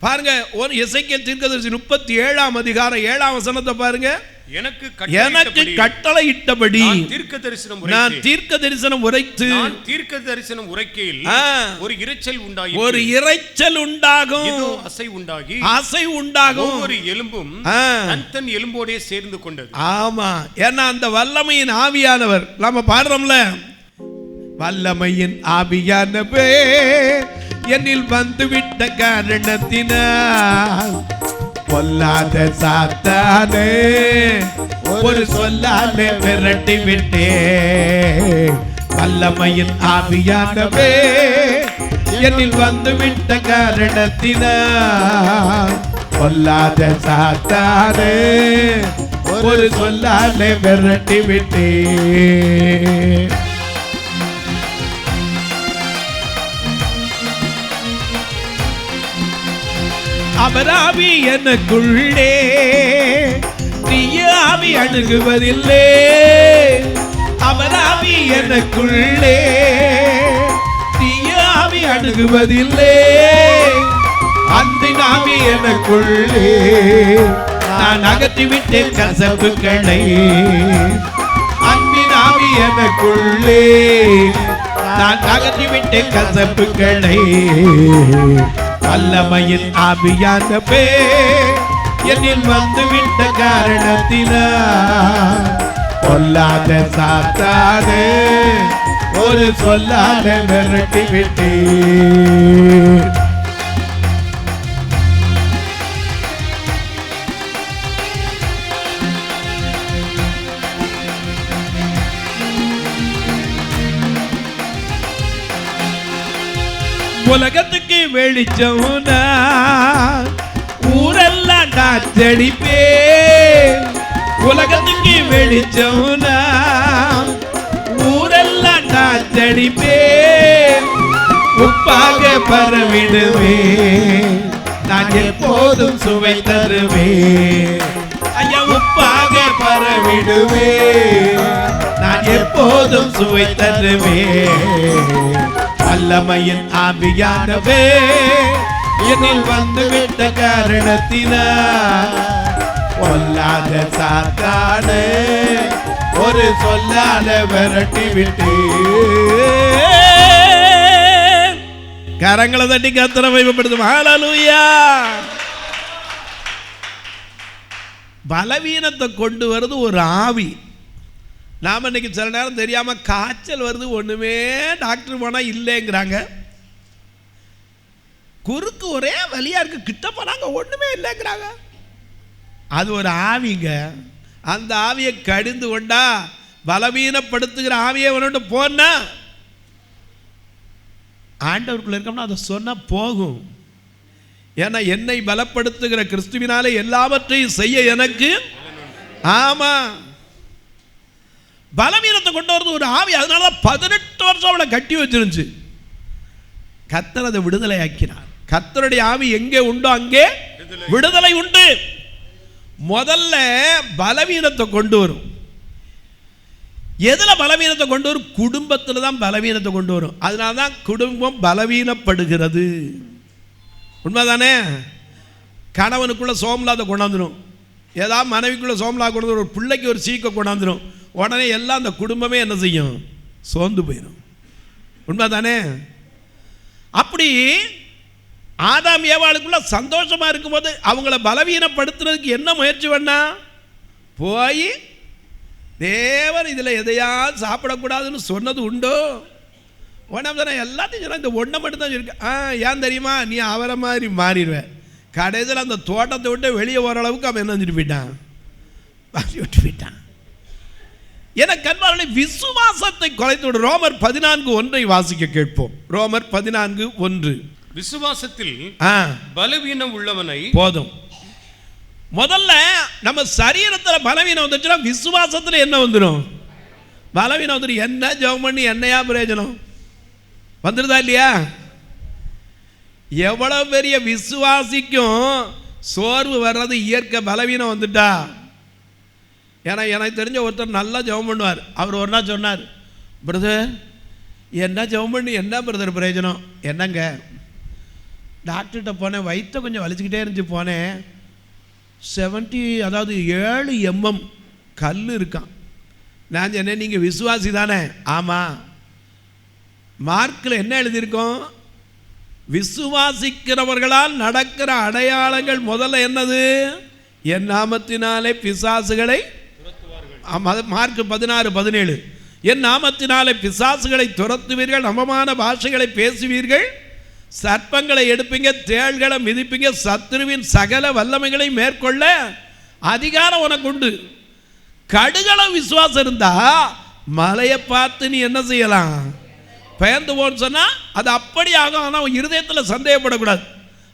பாருங்க, ஒரு எசேக்கியேல் தீர்க்கதரிசி 37ஆம் அதிகாரம் 7ஆம் வசனத்தை பாருங்க. எனக்கு கட்டளையிட்டபடி நான் தீர்க்க தரிசனம் உரைத்து உரைக்கையில் ஒரு இரைச்சல் உண்டாகும், அசை உண்டாகும், ஒரு எலும்பும் தன் எலும்போடே சேர்ந்து கொண்டது. ஆமா, ஏன்னா அந்த வல்லமையின் ஆவியானவர், நாம பாடுறோம்ல, வல்லமையின் ஆவியானவே என்னில் வந்துவிட்ட காரணத்தினால் பொல்லாத சாத்தானே ஒரு சொல்லாலே விரட்டி விட்டே, வல்லமையின் ஆவியானவே என்னில் வந்துவிட்ட காரணத்தினால் பொல்லாத சாத்தானே ஒரு சொல்லாலே விரட்டி விட்டே. அவராவி எனக்குள்ளே தீய ஆவி அணுகுவதில்லை, அவராவி எனக்குள்ளே தீய ஆவி அணுகுவதில்லை, அன்பின் ஆவி எனக்குள்ளே நான் அகற்றிவிட்டேன் கசப்புகளை, அன்பின் ஆவி எனக்குள்ளே நான் அகற்றிவிட்டேன் கசப்புகளை, வல்லமையின் ஆவியானவே என்னில் வந்துவிட்ட காரணத்தினால் பொல்லாத சாத்தானே ஒரு சொல்லாத விரட்டி விட்டேன். உலகத்துக்கு வெளிச்சம்னா ஊரெல்லாம் காத்தடிப்பே. உலகத்துக்கு வெளிச்சம்னா ஊரெல்லாம் காத்தடிப்பே. உப்பாக பரவிடுவே, நான் எப்போதும் சுவை தருவே. ஐயா உப்பாக பரவிடுவே, நான் எப்போதும் சுவை தருவே. வல்லமையின் ஆவியானவே என்னில் வந்துவிட்ட காரணத்தினால் பொல்லாத சாத்தானே ஒரு சொல்லால விரட்டி விட்டு. கரங்களை தட்டி கர்த்தரை மகிமைப்படுத்தும். ஹல்லேலூயா. பலவீனத்தை கொண்டு வருது ஒரு ஆவி. நாம் இன்னைக்கு சில நேரம் தெரியாமல் காய்ச்சல் வருது, ஒன்றுமே டாக்டர் போனால் இல்லைங்கிறாங்க. குறுக்கு ஒரே வலியாக இருக்கு, கிட்ட போனாங்க ஒன்றுமே இல்லைங்கிறாங்க. அது ஒரு ஆவிங்க. அந்த ஆவியை கடிந்து கொண்டா, பலவீனப்படுத்துகிற ஆவியை அவனோட போனா ஆண்டவருக்குள்ள இருக்கோம்னா அதை சொன்னால் போகும். ஏன்னா என்னை பலப்படுத்துகிற கிறிஸ்துவினாலே எல்லாவற்றையும் செய்ய எனக்கு. ஆமா, பலவீனத்தை கொண்டு வரது ஒரு ஆவி. அதனால 18 வருஷம் அவளை கட்டி வச்சிருந்துச்சு. கர்த்தர் அதை விடுதலை ஆக்கினார். கர்த்தருடைய ஆவி எங்கே உண்டோ அங்கே விடுதலை உண்டு. முதல்ல பலவீனத்தை கொண்டு வரும். எதுல பலவீனத்தை கொண்டு வரும்? குடும்பத்தில் தான் பலவீனத்தை கொண்டு வரும். அதனால தான் குடும்பம் பலவீனப்படுகிறது. உண்மைதானே? கணவனுக்குள்ள சோமலாத கொண்டாந்துடும், ஏதாவது மனைவிக்குள்ள சோமலா கொண்டு ஒரு பிள்ளைக்கு ஒரு சீக்க கொண்டாந்துடும். உடனே எல்லாம் அந்த குடும்பமே என்ன செய்யும்? சோர்ந்து போயிடும். உண்மைதானே? அப்படி ஆதாம் ஏவாளுக்குள்ள சந்தோஷமா இருக்கும்போது அவங்கள பலவீனப்படுத்துறதுக்கு என்ன முயற்சி பண்ணா? போய் தேவன் இதில் எதையாவது சாப்பிடக்கூடாதுன்னு சொன்னது உண்டோ? ஒன்றாம் தானே எல்லாத்தையும் சொன்னால் இந்த ஒன்றை மட்டும் தான் இருக்கு. ஏன் தெரியுமா? நீ அவரை மாதிரி மாறிடுவேன். கடைசியில் அந்த தோட்டத்தை விட்டு வெளியே ஓரளவுக்கு அவன் என்ன செஞ்சுட்டு போயிட்டான்? விட்டு போயிட்டான். என கண்பார்களை விசுவாசத்தை குலைத்து விடும். ரோமர் 14:1 வாசிக்க கேட்போம். ரோமர் 14:1. விசுவாசத்தில் பலவீனம் உள்ளவனை. போதும். முதல்ல நம்ம சரீரத்தில் பலவீனம் வந்துச்சுன்னா விசுவாசத்தில் என்ன வந்துடும்? பலவீனம் வந்துடும். என்ன ஜெபம் பண்ணி என்னையா பிரயோஜனம்? வந்துடுதா இல்லையா? எவ்வளவு பெரிய விசுவாசிக்கும் சோர்வு வர்றது இயற்கை. பலவீனம் வந்துட்டா. ஏன்னா எனக்கு தெரிஞ்ச ஒருத்தர் நல்லா ஜெபம் பண்ணுவார். அவர் ஒரு நாள் சொன்னார், பிரதர் என்ன ஜெபம் பண்ணி என்ன பிரதர் பிரயோஜனம்? என்னங்க, டாக்டர்கிட்ட போனேன், வயிற்றை கொஞ்சம் வலிச்சுக்கிட்டே இருந்துச்சு. போனேன், 7 mm கல் இருக்கான். நான் சொன்னேன், நீங்கள் விசுவாசி தானே? ஆமாம். மார்க்கில் என்ன எழுதியிருக்கோம்? விசுவாசிக்கிறவர்களால் நடக்கிற அடையாளங்கள் முதல்ல என்னது? என் நாமத்தினாலே பிசாசுகளை. மார்க் 16:17. என் நாமத்தினாலே பிசாசுகளை துரத்துவீர்கள், நம்பமான பாஷைகளை பேசுவீர்கள், சர்ப்பங்களை எடுப்பீங்க, தேள்களை மிதிப்பீங்க, சத்துருவின் சகல வல்லமைகளை மேற்கொள்ள அதிகாரம் உனக்கு உண்டு. கடுகள விசுவாசம் இருந்தா மலையை பார்த்து நீ என்ன செய்யலாம்? பயந்து போன்னு சொன்னா அது அப்படி ஆகும். ஆனால் இருதயத்தில் சந்தேகப்படக்கூடாது.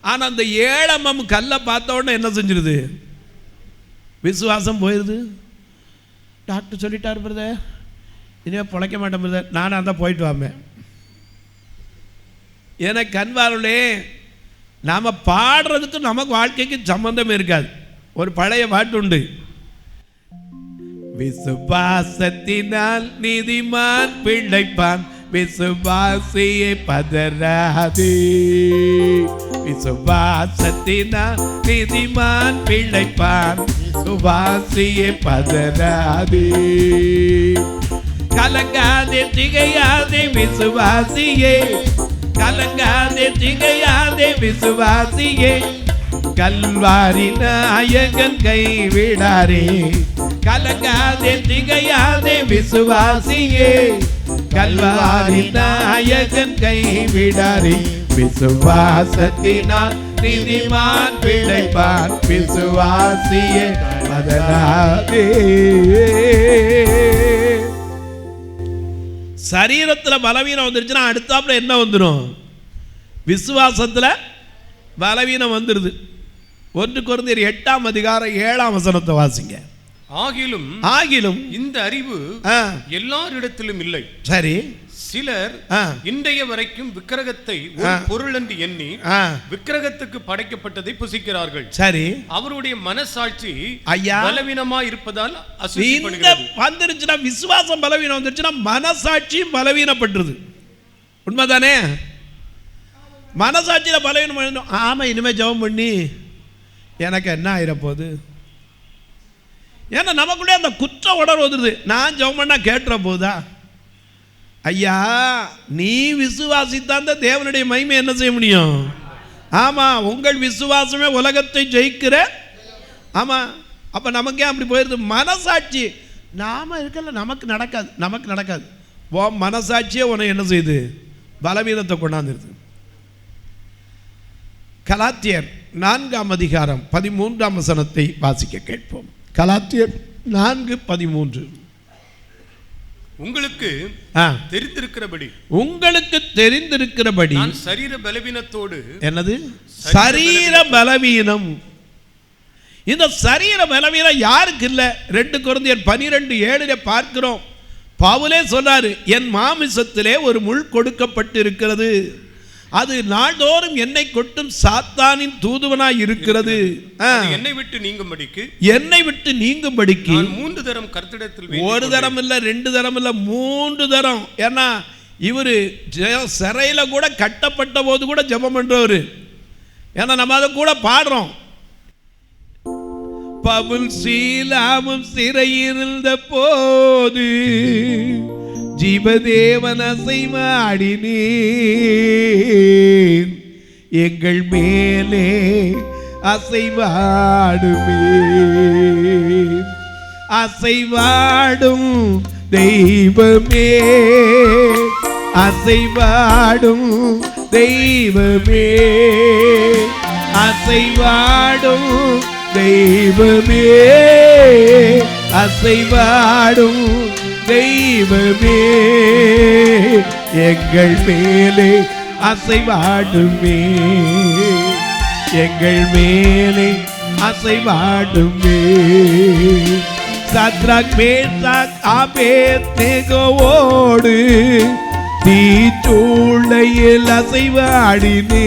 ஆனால் அந்த 7 mm கல்லை பார்த்த உடனே என்ன செஞ்சிருது? விசுவாசம் போயிடுது. டாக்டர் சொல்லிட்டார், பிரதர் இனிமே பிழைக்க மாட்டேன் பிரதர். நானும் அந்த போயிட்டு வாமேன். எனக்கு கண்பாருளே, நாம் பாடுறதுக்கு நமக்கு வாழ்க்கைக்கு சம்பந்தம் இருக்காது. ஒரு பழைய பாட்டு உண்டு, விசுவாசத்தினால் நீதிமான் பிழைப்பான், விசுவாசியை பதறாதே. விசுவாசத்தினால் நீதிமான் பிழைப்பான், விசுவாசியை பதறாதே. கலங்காதே திகையாதே விசுவாசியே, கலங்காதே திகையாதே விசுவாசியே, கல்வாரி நாயகன் கைவிடாரே. கலங்காதே திகையாதே விசுவாசியே, கல்வாரி நாயகன் கைவிடாரே. விசுவாசத்தினால் நீதிமான் பிழைப்பான், விசுவாசியே பதறாதே. சரீரத்தில் பலவீனம் வந்துருச்சுன்னா அடுத்தாப்புல என்ன வந்துடும்? விசுவாசத்தில் பலவீனம் வந்துடுது. 1 கொரிந்தியர் 8ஆம் அதிகாரம் 7ஆம் வசனத்தை வாசிங்க. ஆகிலும் இந்த அறிவு எல்லாரிடத்திலும் இல்லை. சரி, சிலர் இன்றைய வரைக்கும் விக்கிரகத்தை ஒரு பொருள் என்று எண்ணி விக்கிரகத்துக்கு படைக்கப்பட்டதை புசிக்கிறார்கள். சரி, அவருடைய மனசாட்சி ஐயா பலவீனமா இருப்பதால் வந்துருச்சுன்னா, விசுவாசம் பலவீனம் வந்துருச்சுன்னா மனசாட்சியும் பலவீனப்பட்டுருது. உண்மைதானே? மனசாட்சியில பலவீனம். ஆமா, இனிமே ஜெபம் பண்ணி எனக்கு என்ன ஆயிரப்போகுது? ஏன்னா நமக்குள்ளே அந்த குற்ற உணர்வு வந்துடுது. நான் ஜெபம் பண்ணா கேட்டுற போதா? ஐயா, நீ விசுவாசித்தான் தேவனுடைய மகிமை என்ன செய்ய முடியும்? ஆமா, உங்கள் விசுவாசமே உலகத்தை ஜெயிக்கிற. ஆமா, அப்ப நமக்கே அப்படி போயிருது. மனசாட்சி நாம இருக்கல, நமக்கு நடக்காது. மனசாட்சியே உன்னை என்ன செய்யுது? பலவீனத்தை கொண்டாந்துருது. கலாத்தியர் 4ஆம் அதிகாரம் 13ஆம் வசனத்தை வாசிக்க கேட்போம். கலாத்தியர் 4:13. உங்களுக்கு தெரிந்திருக்கிறபடி நான் சரீர பலவீனத்தோடு. என்னது சரீர பலவீனம்? இந்த சரீர பலவீனம் யாருக்கு இல்லை? 2 கொரிந்தியர் 12:7 பார்க்கிறோம். பவுலே சொன்னாரு, என் மாமிசத்திலே ஒரு முள் கொடுக்கப்பட்டு இருக்கிறது, அது நாள்தோறும் என்னை கொட்டும் சாத்தானின் தூதுவனாய் இருக்கிறது. என்னை விட்டு நீங்கும்படிக்கு 3 தரம் கர்த்தரிடத்தில், 1 தரம் இல்ல, 2 தரம் இல்ல, 3 தரம். ஏன்னா இவரு சிறையில கூட கட்டப்பட்ட போது கூட ஜெபம் பண்றவரு. ஏன்னா நம்ம அதை கூட பாடுறோம். பவுல் சீலாவும் சிறையிருந்த போது ஜீவதேவன் அசைவாடினீர், எங்கள் மேலே அசைவாடுமே. அசைவாடும் தெய்வமே, அசைவாடும் தெய்வமே, அசைவாடும் தெய்வமே, அசைவாடும் தெய்வமே, எங்கள் மேலே அசைவாடுமே, எங்கள் மேலே அசைவாடுமே. சத்ராக் மேஷாக் ஆபேத்நேகோவோடு தீச்சூளையில் அசைவாடினே.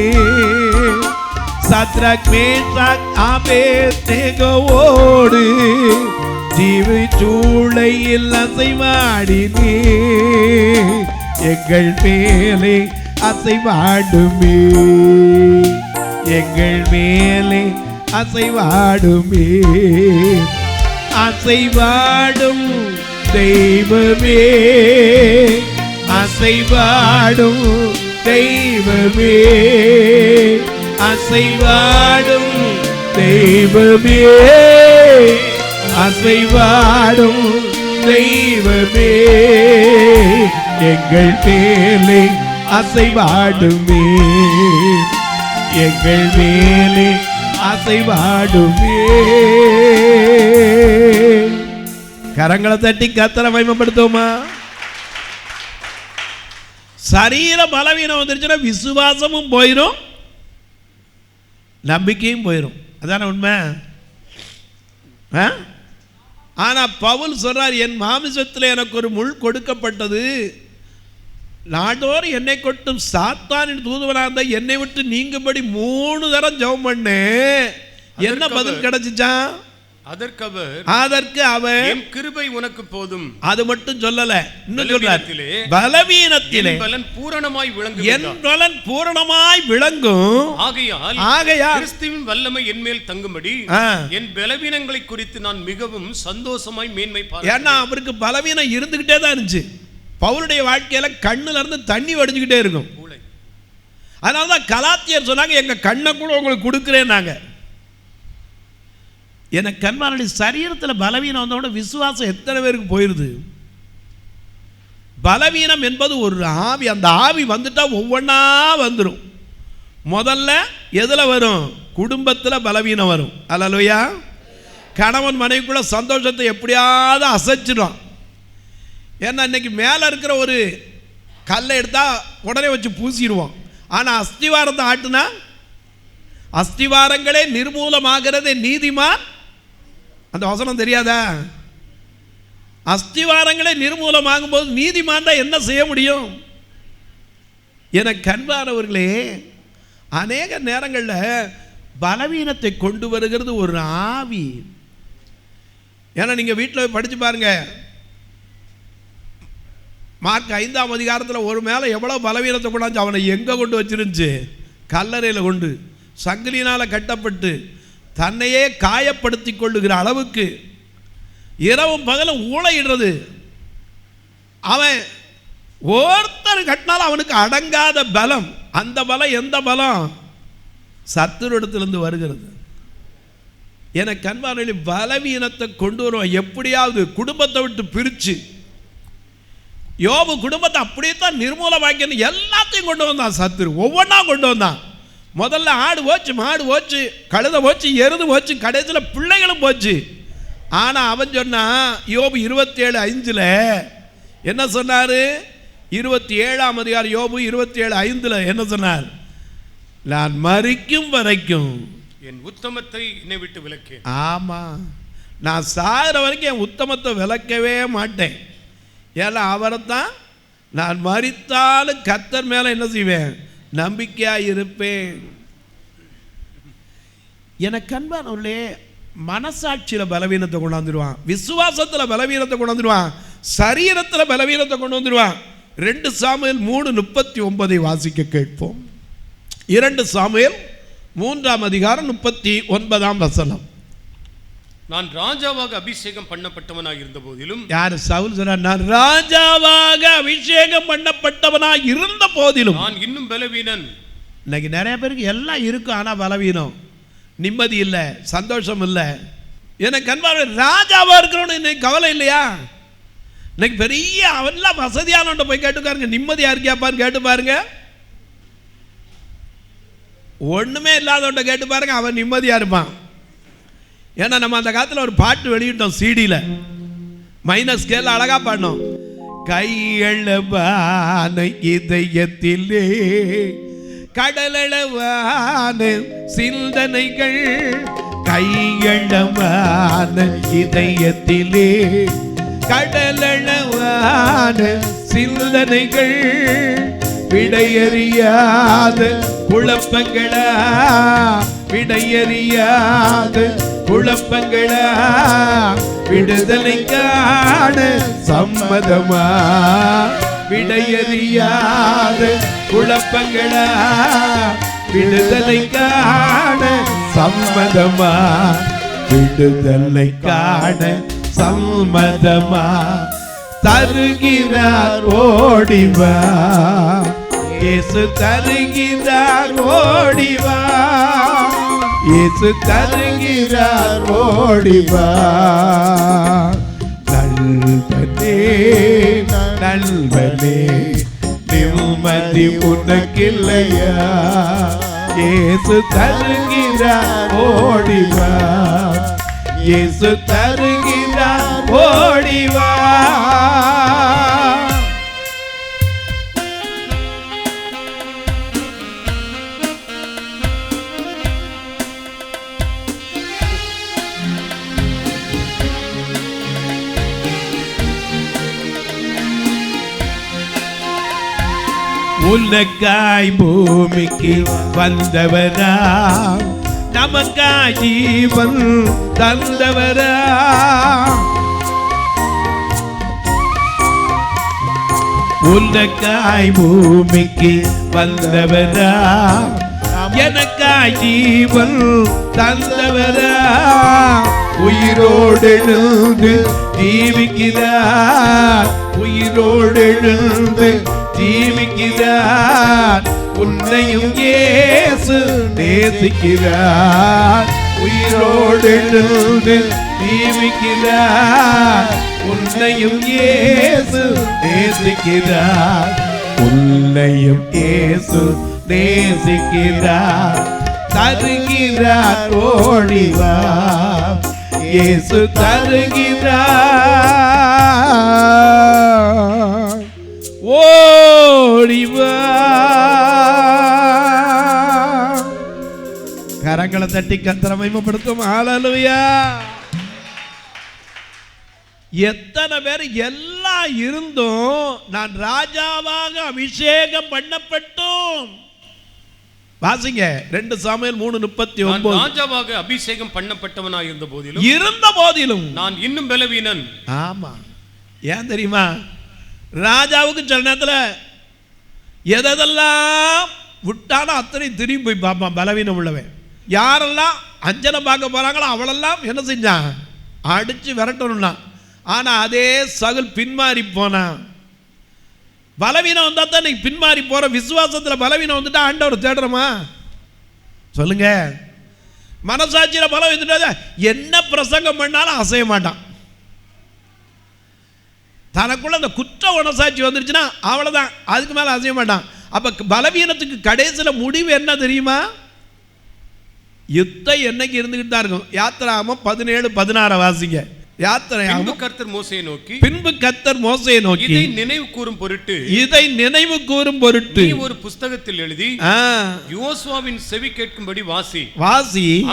சத்ராக் மேஷாக் ஆபேத்நேகோவோடு தீச்சூளையில் அசைவாடினே, எங்கள் மேலே அசைவாடுமே, எங்கள் மேலே அசைவாடுமே. அசைவாடும் தெய்வமே, அசைவாடும் தெய்வமே, அசைவாடும் தெய்வமே, அசைவாடும் தெய்வமே, எங்கள் மேலே அசைவாடுமே, எங்கள் மேலே அசைவாடுமே. கரங்களை தட்டி கர்த்தரை மகிமைப்படுத்துவோமா? சரீர பலவீனம் வந்துருச்சுன்னா விசுவாசமும் போயிடும், நம்பிக்கையும் போயிடும். அதான உண்மை. ஆனா பவுல் சொல்றார், என் மாமிசத்தில் எனக்கு ஒரு முள் கொடுக்கப்பட்டது, நாடோறு என்னை கொட்டும் சாத்தானின் தூதுவனாக இருந்தா என்னை விட்டு நீங்கும்படி 3 தரம் ஜெபம் பண்ணு. என்ன பதில் கிடைச்சிச்சான்? அதற்கு அவர் என் கிருபை உனக்கு போதும். அது மட்டும் சொல்லல, இன்னும் சொல்றார், பலவீனத்திலே பலன் பூரணமாய் விளங்கும், என் பலன் பூரணமாய் விளங்கும். ஆகையால் கிறிஸ்துவின் வல்லமை என் மேல் தங்கும்படி என் பலவீனங்களை குறித்து நான் மிகவும் சந்தோஷமாய் மேன்மை பாராட்டுகிறேன். ஏன்னா அவருக்கு பலவீனம் இருந்துகிட்டே தான் இருந்துச்சு. பவுலுடைய வாழ்க்கையில கண்ணுல இருந்து தண்ணி வடிஞ்சுக்கிட்டே இருக்கும். அதனாலதான் கலாத்தியர் சொன்னாங்க, எங்க கண்ணை கூட உங்களுக்கு கொடுக்கிறேன். நாங்க எனக்கு கண்மானுடைய சரீரத்தில் பலவீனம் வந்தோட விசுவாசம் எத்தனை பேருக்கு போயிருது? பலவீனம் என்பது ஒரு ஆவி. அந்த ஆவி வந்துட்டா ஒவ்வொன்றா வந்துடும். முதல்ல எதில் வரும்? குடும்பத்தில் பலவீனம் வரும். அல்லேலூயா. கணவன் மனைவிக்குள்ள சந்தோஷத்தை எப்படியாவது அசைச்சிடும். ஏன்னா இன்னைக்கு மேலே இருக்கிற ஒரு கல்லை எடுத்தால் உடனே வச்சு பூசிடுவோம். ஆனால் அஸ்திவாரத்தை ஆட்டுனா அஸ்திவாரங்களே நிர்மூலமாகிறதே நீதிமான். அந்த வசனம் தெரியாதா? அஸ்திவாரங்களே நிர்மூலமாகும் போது நீதிமான் தான் என்ன செய்ய முடியும்? என கண்பானவர்களே, அநேக நேரங்களில் பலவீனத்தை கொண்டு வருகிறது ஒரு ஆவி. ஏன்னா நீங்கள் வீட்டில் படித்து பாருங்க, மார்க் 5ஆம் அதிகாரத்தில் ஒரு மேலே எவ்வளோ பலவீனத்தை கொண்டாந்து அவனை எங்கே கொண்டு வச்சிருந்துச்சு? கல்லறையில் கொண்டு சங்கிலினால் கட்டப்பட்டு தன்னையே காயப்படுத்தி கொள்ளுகிற அளவுக்கு இரவும் பகலும் ஊழையிடுறது. அவன் ஒருத்தர் கட்டினாலும் அவனுக்கு அடங்காத பலம். அந்த பலம் எந்த பலம்? சத்துருடத்திலிருந்து வருகிறது. என கண்பார்வையில் பலவீனத்தை கொண்டு வருவான். எப்படியாவது குடும்பத்தை விட்டு பிரித்து, யோபு குடும்பத்தை அப்படியே தான் நிர்மூலமாக்கி எல்லாத்தையும் கொண்டு வந்தான். சத்துரு ஒவ்வொன்றா கொண்டு வந்தான். முதல்ல ஆடு போச்சு, மாடு போச்சு, கழுதை போச்சு, எருது போச்சு, கடைசியில் பிள்ளைகளும் போச்சு. ஆனால் அவன் சொன்னான், யோபு 27:5 என்ன சொன்னார்? 27ஆம் அதிகாரம் யோபு 27:5 என்ன சொன்னார்? நான் மரிக்கும் வரைக்கும் என் உத்தமத்தை என்னை விட்டு விலக்கேன். ஆமாம், நான் சாகிற வரைக்கும் என் உத்தமத்தை விலக்கவே மாட்டேன். ஏன்னா அவரை தான் நான் மரித்தாலும் கர்த்தர் மேலே என்ன செய்வேன்? நம்பிக்கையாக இருப்பேன். எனக்கு அன்பானவர்களே, மனசாட்சியில் பலவீனத்தை கொண்டாந்துடுவான், விசுவாசத்தில் பலவீனத்தை கொண்டாந்துடுவான், சரீரத்தில் பலவீனத்தை கொண்டு வந்துடுவான். 2 சாமுவேல் 3:39 வாசிக்க கேட்போம். 2 சாமுவேல் 3ஆம் அதிகாரம் 39ஆம் வசனம். நான் ராஜாவாக அபிஷேகம் பண்ணப்பட்டவனாக இருந்த போதிலும், யார்? சவுல் சொன்னார், நான் ராஜாவாக அபிஷேகம் பண்ணப்பட்டவனாக இருந்த போதிலும் நான் இன்னும் பலவீனன். இன்னைக்கு நிறைய பேருக்கு எல்லாம் இருக்கும், ஆனால் பலவீனம், நிம்மதி இல்லை, சந்தோஷம் இல்லை. எனக்கு அன்பான ராஜாவாக இருக்கிறவனு இன்னைக்கு கவலை இல்லையா? இன்னைக்கு பெரிய அவெல்லாம் வசதியானவன்ட்ட போய் கேட்டு பாருங்க, நிம்மதியா இருக்கியாப்பான்னு கேட்டு பாருங்க. ஒண்ணுமே இல்லாதவன்ட்ட கேட்டு பாருங்க, அவன் நிம்மதியா இருப்பான். ஏன்னா நம்ம அந்த காலத்தில் ஒரு பாட்டு வெளியிட்டோம் சிடியில், மைனர் ஸ்கேல் அழகா பாடணும். கையளவான இதயத்திலே கடலளவான சிந்தனைகள், கையளவான இதயத்திலே கடலளவான சிந்தனைகள், விடையறியாத குழப்பங்களா, விடையறியாத குழப்பங்களா, விடுதலை காண சம்மதமா, விடையறியாத குழப்பங்களா, விடுதலை காண சம்மதமா, விடுதலை காண சம்மதமா, தருகிறார் ஓடிவா, இயேசு தருகிறார் ஓடிவா, இயேசு தருகிறார் ஓடிவா. நல்வனே நல்வனே நிம்மதி உனக்கில்லையா, இயேசு தருகிறார் ஓடிவா, இயேசு தருகிறார் ஓடிவா. உனக்காய் பூமிக்கு வந்தவரா, நமக்காய் ஜீவன் தந்தவரா, உனக்காய் பூமிக்கு வந்தவரா, எனக்காய் ஜீவன் தந்தவரா, உயிரோடு எழுந்து ஜீவிக்கிறார், உயிரோடு எழுந்து ஜீவிக்கிறார், உன்னையும் இயேசு நேசிக்கிறார், உயிரோடு எழுந்து ஜீவிக்கிறார், உன்னையும் இயேசு நேசிக்கிறார், உன்னையும் இயேசு நேசிக்கிறார், தருகிறார் ஓடிவா, இயேசு தருகிறார் ஓடிவா. கரங்களை தட்டி கர்த்தரை மகிமைப்படுத்தும். ஹல்லேலூயா. எத்தனை பேர் எல்லாம் இருந்தும் நான் ராஜாவாக அபிஷேகம் பண்ணப்பட்டோம். வாசிங்க 2 சாமுவேல் 3:39. ராஜாவாக அபிஷேகம் பண்ணப்பட்டவனாய் இருந்த போதிலும் நான் இன்னும் பலவீனன். ஆமா, ஏன் தெரியுமா? ராஜாவுக்கு சில நேரத்தில் எதெல்லாம் விட்டானோ அத்தனை திரும்பி போய் பார்ப்பான் பலவீனம் உள்ளவன். யாரெல்லாம் அஞ்சனை பார்க்க போறாங்களோ அவளெல்லாம் என்ன செஞ்சான்? அடிச்சு விரட்டணும்னா. ஆனால் அதே சகுல் பின்மாறி போனான். பலவீனம் வந்தால் தான் இன்னைக்கு பின்மாறி போகிற. விசுவாசத்தில் பலவீனம் வந்துட்டா ஆண்டவர் தேடுறோமா? சொல்லுங்க. மனசாட்சியில் பலம் வந்துட்டா என்ன பிரசங்கம் பண்ணாலும் அசைய மாட்டான். தனக்குள்ள அந்த குற்ற மனசாட்சி வந்துருச்சுன்னா அவ்வளோதான், அதுக்கு மேலே அசைய மாட்டான். அப்போ பலவீனத்துக்கு கடைசியில் முடிவு என்ன தெரியுமா? யுத்தம் என்னைக்கு இருந்துகிட்டு தான் இருக்கும். யாத்திராகமம் 17:16 வாசிங்க. பின்பு கர்த்தர் மோசேயை நோக்கி இதை நினைவு கூறும் பொருட்டு நீ ஒரு புஸ்தகத்தில் எழுதி யோசுவாவின் செவி கேட்கும்படி வாசி.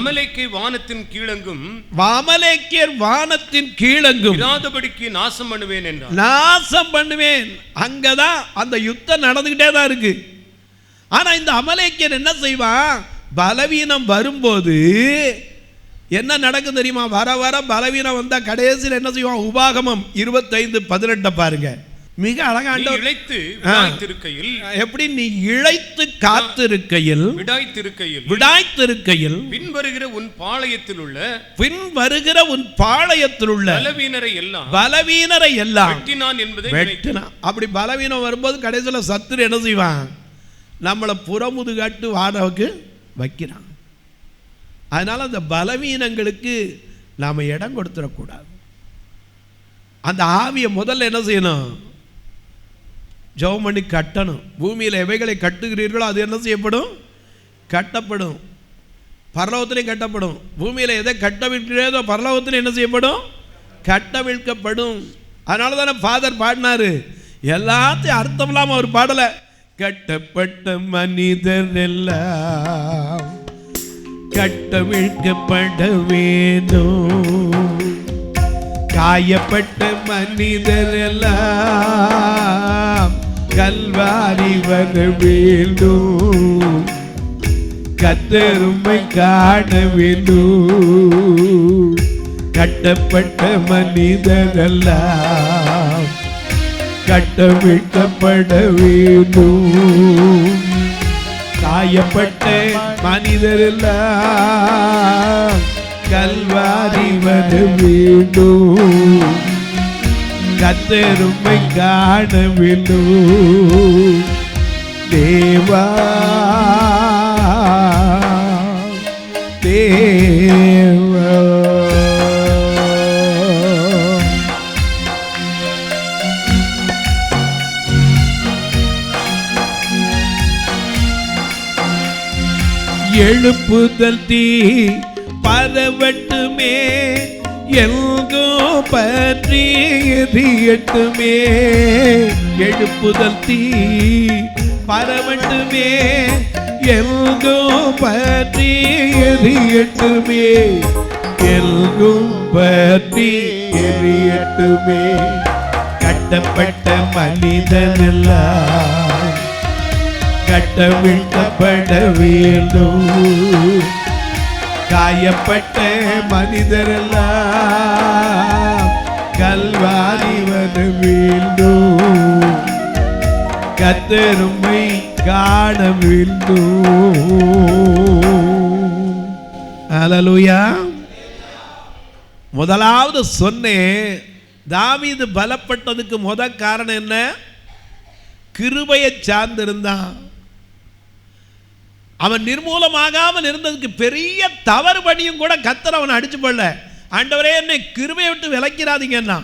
அமலேக்கியர் வானத்தின் கீழெங்கும் இராதபடிக்கு நாசம் பண்ணுவேன் என்றார். நாசம் பண்ணுவேன். அங்கதான் அந்த யுத்தம் நடந்துகிட்டே தான் இருக்கு. ஆனா இந்த அமலேக்கியர் என்ன செய்வான்? பலவீனம் வரும்போது என்ன நடக்கும் தெரியுமா? வர வர பலவீனம் வந்தா கடைசியில் என்ன செய்வான்? உபாகமம் 25:18 பாருங்க. மிக அழகாண்ட இழைத்து விடாய்த்திருக்கையில், எப்படி நீ இழைத்து காத்திருக்கையில் விடாய்த்திருக்கையில் பின்வருகிற உன் பாளையத்தில் உள்ள பலவீனரை எல்லாம் வெட்டினான் என்பதை வெட்டினான். அப்படி பலவீனம் வரும்போது கடைசியில் சத்துரு என்ன செய்வான்? நம்மளை புறமுதுகாட்டு வாடகைக்கு வைக்கிறான். அதனால் அந்த பலவீனங்களுக்கு நாம் இடம் கொடுத்துடக்கூடாது. அந்த ஆவியை முதல்ல என்ன செய்யணும்? ஜெபம் பண்ணி கட்டணும். பூமியில் எவைகளை கட்டுகிறீர்களோ அது என்ன செய்யப்படும்? கட்டப்படும். பரலோகத்திலையும் கட்டப்படும். பூமியில் எதை கட்டவிழ்க்கிறதோ பரலோகத்திலையும் என்ன செய்யப்படும்? கட்டவிழ்க்கப்படும். அதனால தானே ஃபாதர் பாடினாரு. எல்லாத்தையும் அர்த்தம் இல்லாமல் ஒரு பாடலை. கட்டப்பட்ட மனிதர் எல்லாம் கட்டவிழ்க்கப்பட வேண்டும், காயப்பட்ட மனிதர் எல்லாம் கல்வாரி வர வேண்டும், கர்த்தருமை காண வேண்டும். கட்டப்பட்ட மனிதர் எல்லாம் கட்டவிழ்க்கப்பட வேண்டும், காயப்பட்ட மனிதர் எல்லாம் கல்வாரி வர வேண்டும், கர்த்தருமை காண வேண்டும். தேவா தேவா எழுப்புதல் தீ பரவட்டுமே, எல்கோ பற்றி எரியட்டுமே. எழுப்புதல் தீ பரவட்டுமே, எல்கோ பற்றி எரியட்டுமே, எல்கோ பற்றி எரியட்டுமே. கட்டப்பட்ட மனிதனெல்லாம் கட்டவிழ்க்கப்பட வேண்டும், காயப்பட்ட மனிதரெல்லாம் கல்வாரி வர வேண்டும், கர்த்தருமை காண வேண்டும். ஹல்லேலூயா. முதலாவது சொன்னேன், தாவீது பலப்பட்டதுக்கு முதல் காரணம் என்ன? கிருபையை சார்ந்திருந்தான். அவன் நிர்மூலமாகாமல் இருந்ததுக்கு பெரிய தவறு பண்ணியும் கூட கர்த்தர் அவனை அடிச்சு போடல. ஆண்டவரே என்னை கிருபையை விட்டு விலக்கிறாதீங்கன்னா.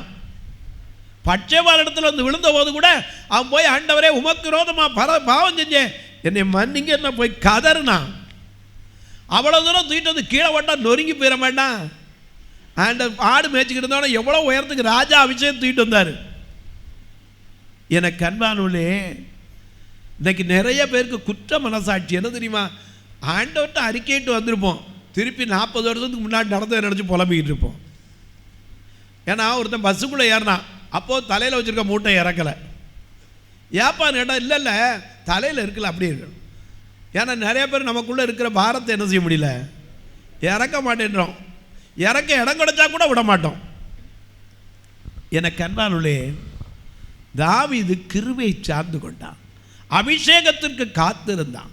பட்சேபால் இடத்துல வந்து விழுந்த போது கூட அவன் போய் ஆண்டவரே உமக்கு விரோதமாக பாவம் செஞ்சேன், என்னை மன்னிங்க என்ன போய் கதறுனா. அவ்வளோ தூரம் தூக்கிட்டு வந்து கீழே போட்டா நொறுங்கி போயிட மாட்டான். ஆடு மேய்ச்சிக்கிட்டு இருந்தோன்னா எவ்வளோ உயரத்துக்கு ராஜா அபிஷேகம் தூக்கிட்டு வந்தார். எனக்கு அன்பானவர்களே, இன்னைக்கு நிறைய பேருக்கு குற்ற மனசாட்சி என்ன தெரியுமா? ஆண்டவர்கிட்ட அறிக்கையிட்டு வந்திருப்போம், திருப்பி 40 வருஷத்துக்கு முன்னாடி நடந்ததை நினச்சி புலம்பிக்கிட்டு இருப்போம். ஏன்னா ஒருத்தன் பஸ்ஸுக்குள்ளே ஏறினான், அப்போது தலையில் வச்சுருக்க மூட்டை இறக்கலை. ஏப்பான்னு கேட்டால் இல்லை இல்லை தலையில் இருக்கல அப்படி இருக்கு. ஏன்னா நிறைய பேர் நமக்குள்ளே இருக்கிற பாரத்தை என்ன செய்ய முடியல, இறக்க மாட்டேன்றோம். இறக்க இடம் கிடைச்சா கூட விட மாட்டோம். எனக்கு அன்பானுள்ளே, தாவீது கிருபையை சார்ந்து கொண்டான், அபிஷேகத்திற்கு காத்திருந்தான்.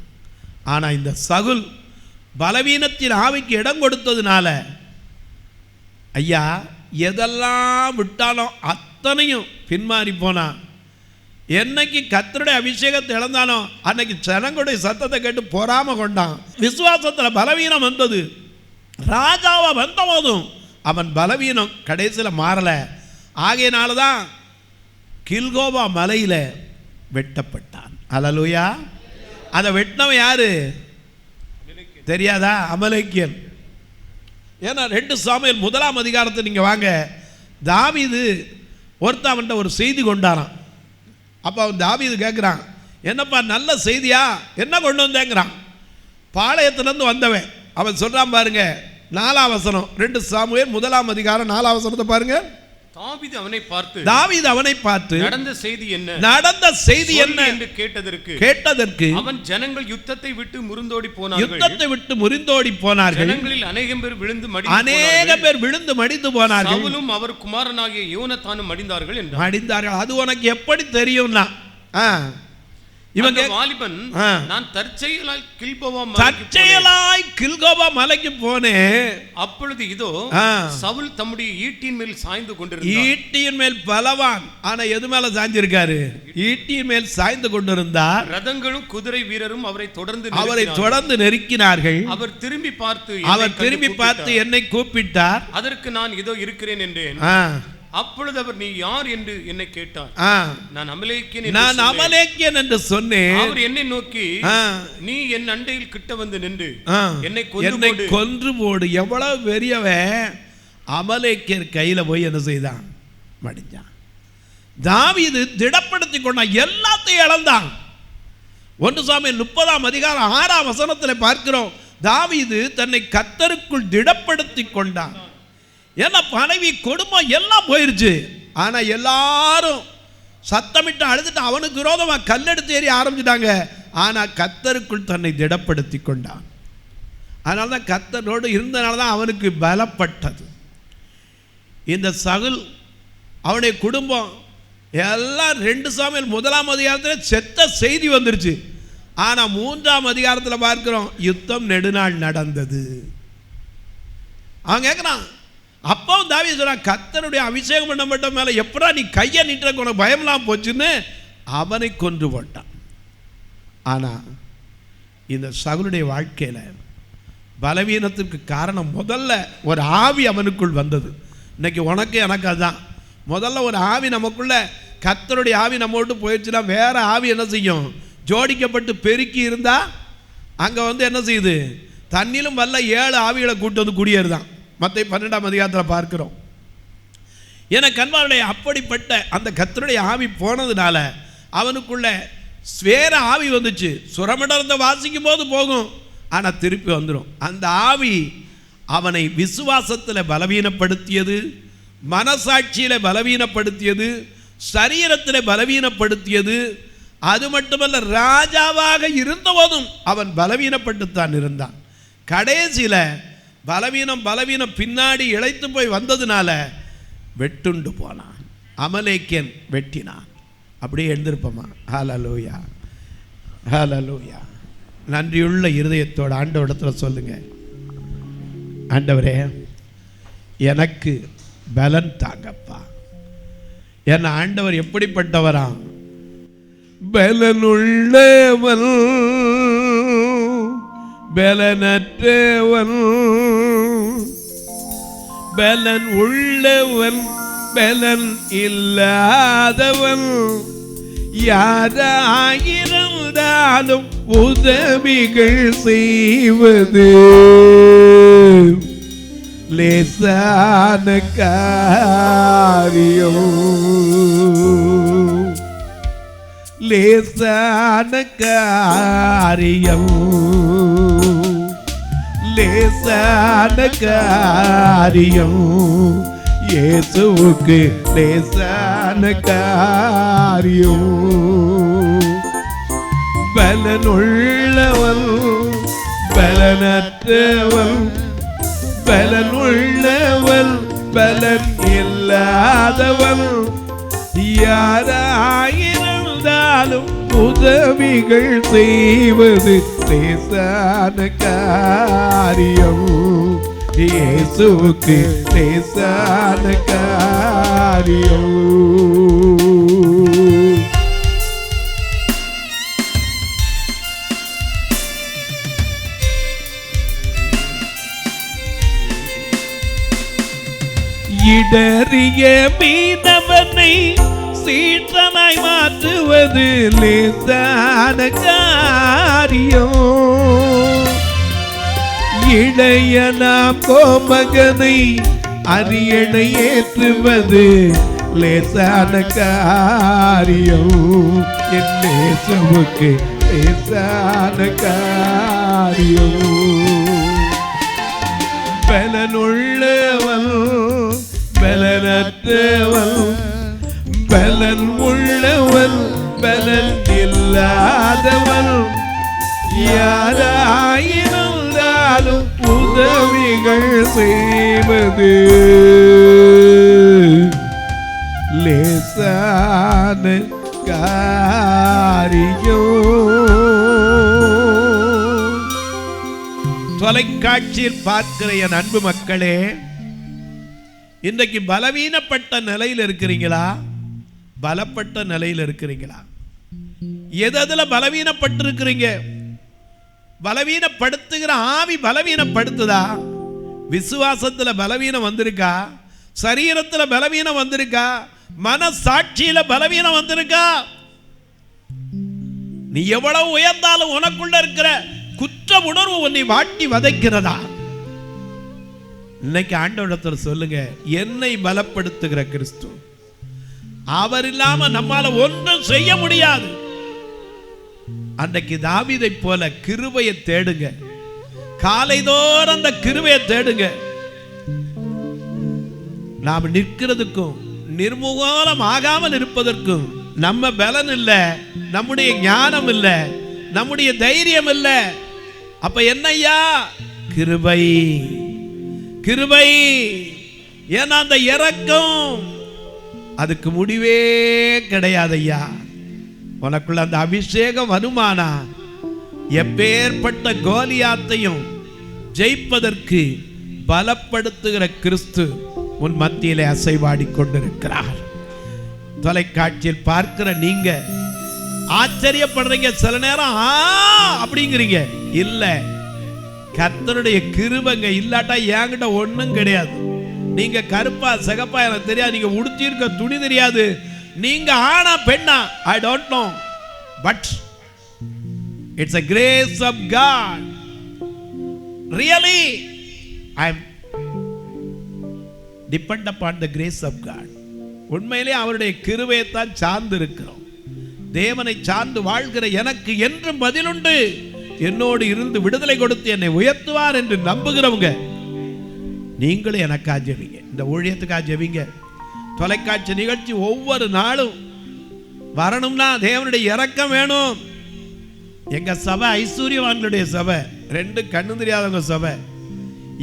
ஆனால் இந்த சகுல் பலவீனத்தின் ஆவிக்கு இடம் கொடுத்ததுனால ஐயா எதெல்லாம் விட்டாலும் அத்தனையும் பின்மாறி போனான். என்னைக்கு கர்த்தருடைய அபிஷேகத்தை இழந்தானோ அன்னைக்கு ஜனங்களுடைய சத்தத்தை கேட்டு பொறாம கொண்டான். விசுவாசத்தில் பலவீனம் வந்தது. ராஜாவை வந்த போதும் அவன் பலவீனம் கடைசியில் மாறலை. ஆகையினால தான் கில்கோவா மலையில் வெட்டப்பட்டான். அல்லேலூயா. அதை வெட்டினவன் யாரு தெரியாதா? அமலேக்கியன். ஏன்னா 2 சாமுவேல் 1ஆம் அதிகாரத்தை நீங்கள் வாங்க. தாவீது ஒருத்தன் அவன்கிட்ட ஒரு செய்தி கொண்டாரான். அப்போ அவன் தாவீது கேட்குறான், என்னப்பா நல்ல செய்தியா, என்ன கொண்டு வந்தேங்கிறான். பாளையத்திலேருந்து வந்தவன் அவன் சொல்கிறான் பாருங்க, 4ஆம் வசனம், 2 சாமுவேல் 1ஆம் அதிகாரம் 4ஆம் வசனத்தை பாருங்க. தாவீது அவனை பார்த்து நடந்த செய்தி என்ன என்று கேட்டதற்கு அவன் ஜனங்கள் யுத்தத்தை விட்டு முறிந்தோடி போனார்கள். ஜனங்களில் அநேகம் பேர் விழுந்து மடிந்து போனார்கள். சவுலும் அவர் குமாரனாகிய யோனத்தானும் மடிந்தார்கள். அது உனக்கு எப்படி தெரியும்னா, இவங்க வாலிபன் நான் தற்செயலாய் கில்கோவா மலைக்கு போனேன். அப்பொழுது இதோ சவுல் தம்முடைய ஈட்டியின் மேல் சாய்ந்து கொண்டிருந்தார். ஈட்டியின் மேல் பலவான், ஆனா எது மேல சாய்ந்திருக்காரு? ஈட்டியின் மேல் சாய்ந்து கொண்டிருந்தார். ரதங்களும் குதிரை வீரரும் அவரை தொடர்ந்து நெருக்கினார்கள். அவர் திரும்பி பார்த்து என்னை கூப்பிட்டார். அதற்கு நான் இதோ இருக்கிறேன் என்றேன். அப்பொழுது அவர் நீ யார் என்று என்னை கேட்டார். நான் அமலேக்கியன் என்று சொன்னேன். அவர் என்னை நோக்கி நீ என் அண்டையில் கிட்ட வந்து நின்று என்னை கொன்று போடு. எவ்வளவு பெரியவன்! அமலேக்கியர் கையில போய் என்ன செய்தான்? மடிஞ்சான். தாவீது திடப்படுத்தி கொண்டான், எல்லாத்தையும் இழந்தான். 1 சாமுவேல் 30ஆம் அதிகாரம் 6ஆம் வசனத்தில் பார்க்கிறோம், தாவீது தன்னை கர்த்தருக்குள் திடப்படுத்தி கொண்டான். ஏன்னா மனைவி குடும்பம் எல்லாம் போயிருச்சு. ஆனால் எல்லாரும் சத்தமிட்டு அழுதுட்டு அவனுக்கு விரோதமாக கல்லெடுத்து ஏறி ஆரம்பிச்சிட்டாங்க. ஆனால் கர்த்தருக்குள் தன்னை திடப்படுத்தி கொண்டான். அதனால தான் கர்த்தரோடு இருந்தனால தான் அவனுக்கு பலப்பட்டது. இந்த சகுல் அவனுடைய குடும்பம் எல்லாம் 2 சாமுவேல் 1ஆம் அதிகாரத்தில் செத்த செய்தி வந்துருச்சு. ஆனால் 3ஆம் அதிகாரத்தில் பார்க்கிறோம், யுத்தம் நெடுநாள் நடந்தது. அவன் கேட்குறான், அப்போ தாவீது சொல்றான், கர்த்தருடைய அபிஷேகம் பண்ணப்பட்ட மேலே எப்படா நீ கையை நீட்டுற, உனக்கு பயம்லாம் போச்சுன்னு அவனை கொன்று போட்டான். ஆனால் இந்த சகுலுடைய வாழ்க்கையில் பலவீனத்திற்கு காரணம் முதல்ல ஒரு ஆவி அவனுக்குள் வந்தது. இன்னைக்கு உனக்கு எனக்கு அதுதான். முதல்ல ஒரு ஆவி நமக்குள்ள, கர்த்தருடைய ஆவி நம்ம விட்டு போயிடுச்சுன்னா வேற ஆவி என்ன செய்யும்? ஜோடிக்கப்பட்டு பெருக்கி இருந்தால் அங்கே என்ன செய்யுது? தண்ணிலும் வல்ல 7 ஆவிகளை கூட்டு வந்து குடியேறுதான். மத்தேயு 12ஆம் அதிகாரத்தில் பார்க்கிறோம். எனக்கு அன்பாருடைய அப்படிப்பட்ட அந்த கர்த்தருடைய ஆவி போனதுனால அவனுக்குள்ள வேற ஆவி வந்துச்சு. சுரமண்டலத்தை வாசிக்கும் போது போகும், ஆனால் திருப்பி வந்துடும். அந்த ஆவி அவனை விசுவாசத்தில் பலவீனப்படுத்தியது, மனசாட்சியில் பலவீனப்படுத்தியது, சரீரத்தில் பலவீனப்படுத்தியது. அது மட்டுமல்ல, ராஜாவாக இருந்தபோதும் அவன் பலவீனப்பட்டுத்தான் இருந்தான். கடைசியில் பலவீனம் பின்னாடி இழைத்து போய் வந்ததுனால வெட்டுண்டு போனான். அமலேக்கியன் வெட்டினான். அப்படியே எழுந்திருப்போமா? ஹல்லேலூயா, ஹல்லேலூயா. நன்றியுள்ள இருதயத்தோட ஆண்டவரிடத்தில் சொல்லுங்க, ஆண்டவரே எனக்கு பலன் தாங்கப்பா. ஏன்னா ஆண்டவர் எப்படிப்பட்டவரா? பலனுள்ளவன் பலனற்றவன், பலன் உள்ளவன் பலன் இல்லாதவன், யாராயிருந்தாலும் உதவிகள் செய்வது லேசான காரியம், லேசான காரியம். லேசான காரியம், இயேசுவுக்கு லேசான காரியம். பலனுள்ளவன் பலனற்றவன், பலனுள்ளவன் பலன் இல்லாதவன், யாராயிருந்தாலும் உதவிகள் செய்வது லேசான காரியம், இயேசுவுக்கு லேசான காரியம். இடறிய மீனவனை சீற்றனாய் மாற்றுவது லேசான காரியம், இளைய நாம் கோமகனை அரியணை ஏற்றுவது லேசான காரியம், என் நேசமுக்கு லேசான காரியம். பலனுள்ளவன் பலனற்றவன், பலன் உள்ளவன் பலன் இல்லாதவன், யாராயிருந்தாலும் உதவிகள் செய்வது லேசான காரியம். தொலைக்காட்சியில் பார்க்கிற என் அன்பு மக்களே, இன்றைக்கு பலவீனப்பட்ட நிலையில் இருக்கிறீங்களா, பலப்பட்ட நிலையில் இருக்கிறீங்களா? எதுல பலவீனப்பட்டு இருக்கிறீங்க? பலவீனப்படுத்துகிற ஆவி பலவீனப்படுத்துதா? விசுவாசத்துல பலவீனம் வந்திருக்கா? சரீரத்துல பலவீனம் வந்திருக்கா? மனசாட்சியில பலவீனம் வந்திருக்கா? நீ எவ்வளவு உயர்ந்தாலும் உனக்குள்ள இருக்கிற குற்ற உணர்வு உன்னை வாட்டி வதைக்கிறதா? இன்னைக்கு ஆண்டவரிடத்தில் சொல்லுங்க, என்னை பலப்படுத்துகிற கிறிஸ்து, அவர் இல்லாம நம்மால ஒன்றும் செய்ய முடியாது. அன்றைக்கு தாவீதை போல கிருபையை தேடுங்க, காலைதோறும் அந்த கிருபையை தேடுங்க. நாம் நிற்கிறதுக்கும் நிர்மூலம் ஆகாமல் இருப்பதற்கும் நம்ம பலன் இல்ல, நம்முடைய ஞானம் இல்ல, நம்முடைய தைரியம் இல்ல. அப்ப என்னையா? கிருபை, கிருபை. ஏன்னா அந்த இரக்கம் அதுக்கு முடிவே கிடையாது ஐயா. உனக்குள்ள அந்த அபிஷேகம் வருமானா எப்பேற்பட்ட கோலியாத்தையும் ஜெயிப்பதற்கு பலப்படுத்துகிற கிறிஸ்து உன் மத்தியிலே அசைவாடி கொண்டிருக்கிறார். தொலைக்காட்சியில் பார்க்கிற நீங்க ஆச்சரியப்படுறீங்க, சில நேரம் அப்படிங்கிறீங்க. இல்ல, கர்த்தருடைய கிருபைங்க இல்லாட்டா என்கிட்ட ஒண்ணும் கிடையாது. நீங்க கருப்பா சிகப்பா எனக்கு தெரியாது, நீங்க உடுத்திருக்க துணி தெரியாது, நீங்க ஆனா பெண்ணா I don't know, but it's a grace of God. Really I am depend upon the grace of God. உண்மையிலே அவருடைய கிருபையை தான் சார்ந்து இருக்கிறோம். தேவனை சார்ந்து வாழ்கிற எனக்கு என்றும் பதிலுண்டு, என்னோடு இருந்து விடுதலை கொடுத்து என்னை உயர்த்துவார் என்று நம்புகிறவங்க நீங்களும் எனக்காக ஜெபிங்க, இந்த ஊழியத்துக்காக ஜெபிங்க. தொலைக்காட்சி நிகழ்ச்சி ஒவ்வொரு நாளும் வரணும்னா தேவனுடைய இரக்கம் வேணும். எங்க சபை ஐஸ்வர்யவான்களுடைய சபை, 2 கண்ணு தெரியாதவங்க சபை.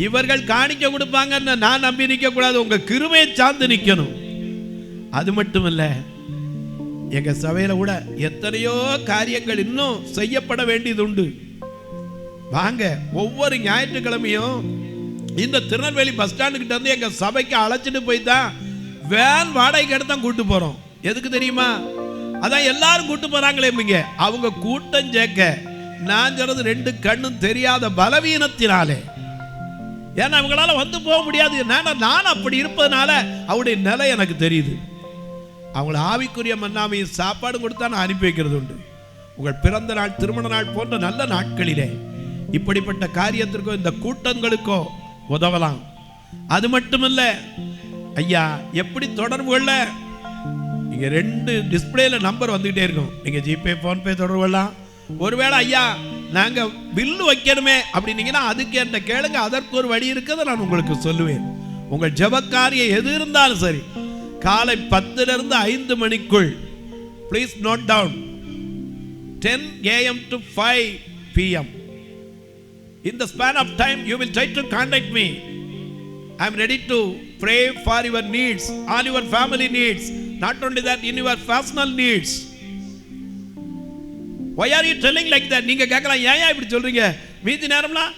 இவர்கள் காணிக்க கொடுப்பாங்கன்னு நான் நம்பி நிற்க கூடாது, உங்க கிருபையை சார்ந்து நிற்கணும். அது மட்டும் இல்ல, எங்க சபையில கூட எத்தனையோ காரியங்கள் இன்னும் செய்யப்பட வேண்டியது உண்டு. வாங்க, ஒவ்வொரு ஞாயிற்றுக்கிழமையும் இந்த திருநெல்வேலி பஸ் ஸ்டாண்டு கிட்ட இருந்து எங்க சபைக்கு அழைச்சிட்டு போய் தான் வேன் வாடகைக்கு எடுத்து தான் கூட்டு போறோம். எதுக்கு தெரியுமா? அதான் எல்லாரும் கூட்டு போறாங்களே, அவங்க கூட்டம் சேர்க்க நான் சொல்றது 2 கண்ணும் தெரியாத பலவீனத்தினாலே. ஏன்னா அவங்களால வந்து போக முடியாது. நான் அப்படி இருப்பதனால அவருடைய நிலை எனக்கு தெரியுது. அவங்கள ஆவிக்குரிய மன்னாமையை சாப்பாடு கொடுத்தா நான் அனுப்பி வைக்கிறது உண்டு. உங்கள் பிறந்த நாள், திருமண நாள் போன்ற நல்ல நாட்களிலே இப்படிப்பட்ட காரியத்திற்கோ இந்த கூட்டங்களுக்கோ உதவலாம். அது மட்டுமல்ல ஐயா, எப்படி தொடர்பு கொள்ள? இங்க 2 டிஸ்பிளேல நம்பர் வந்துகிட்டே இருக்கும். நீங்க ஜிபே, போன்பே தொடர்பு கொள்ளலாம். ஒருவேளை ஐயா நாங்கள் பில்லு வைக்கணுமே அப்படின்னீங்கன்னா அதுக்கு என்ன கேளுங்க, அதற்கு ஒரு வழி இருக்கிறத நான் உங்களுக்கு சொல்லுவேன். உங்கள் ஜெபக்காரியம் எது இருந்தாலும் சரி, காலை 10 to 5 மணிக்குள் please note down 10 AM to 5 PM. In the span of time you will try to contact me. I am ready to pray for your needs, all your family needs, not only that, in your personal needs. Why are you telling like that? நீங்க கேட்கலாம், ஏன் இப்படி சொல்றீங்க? மீதி நேரம்லாம்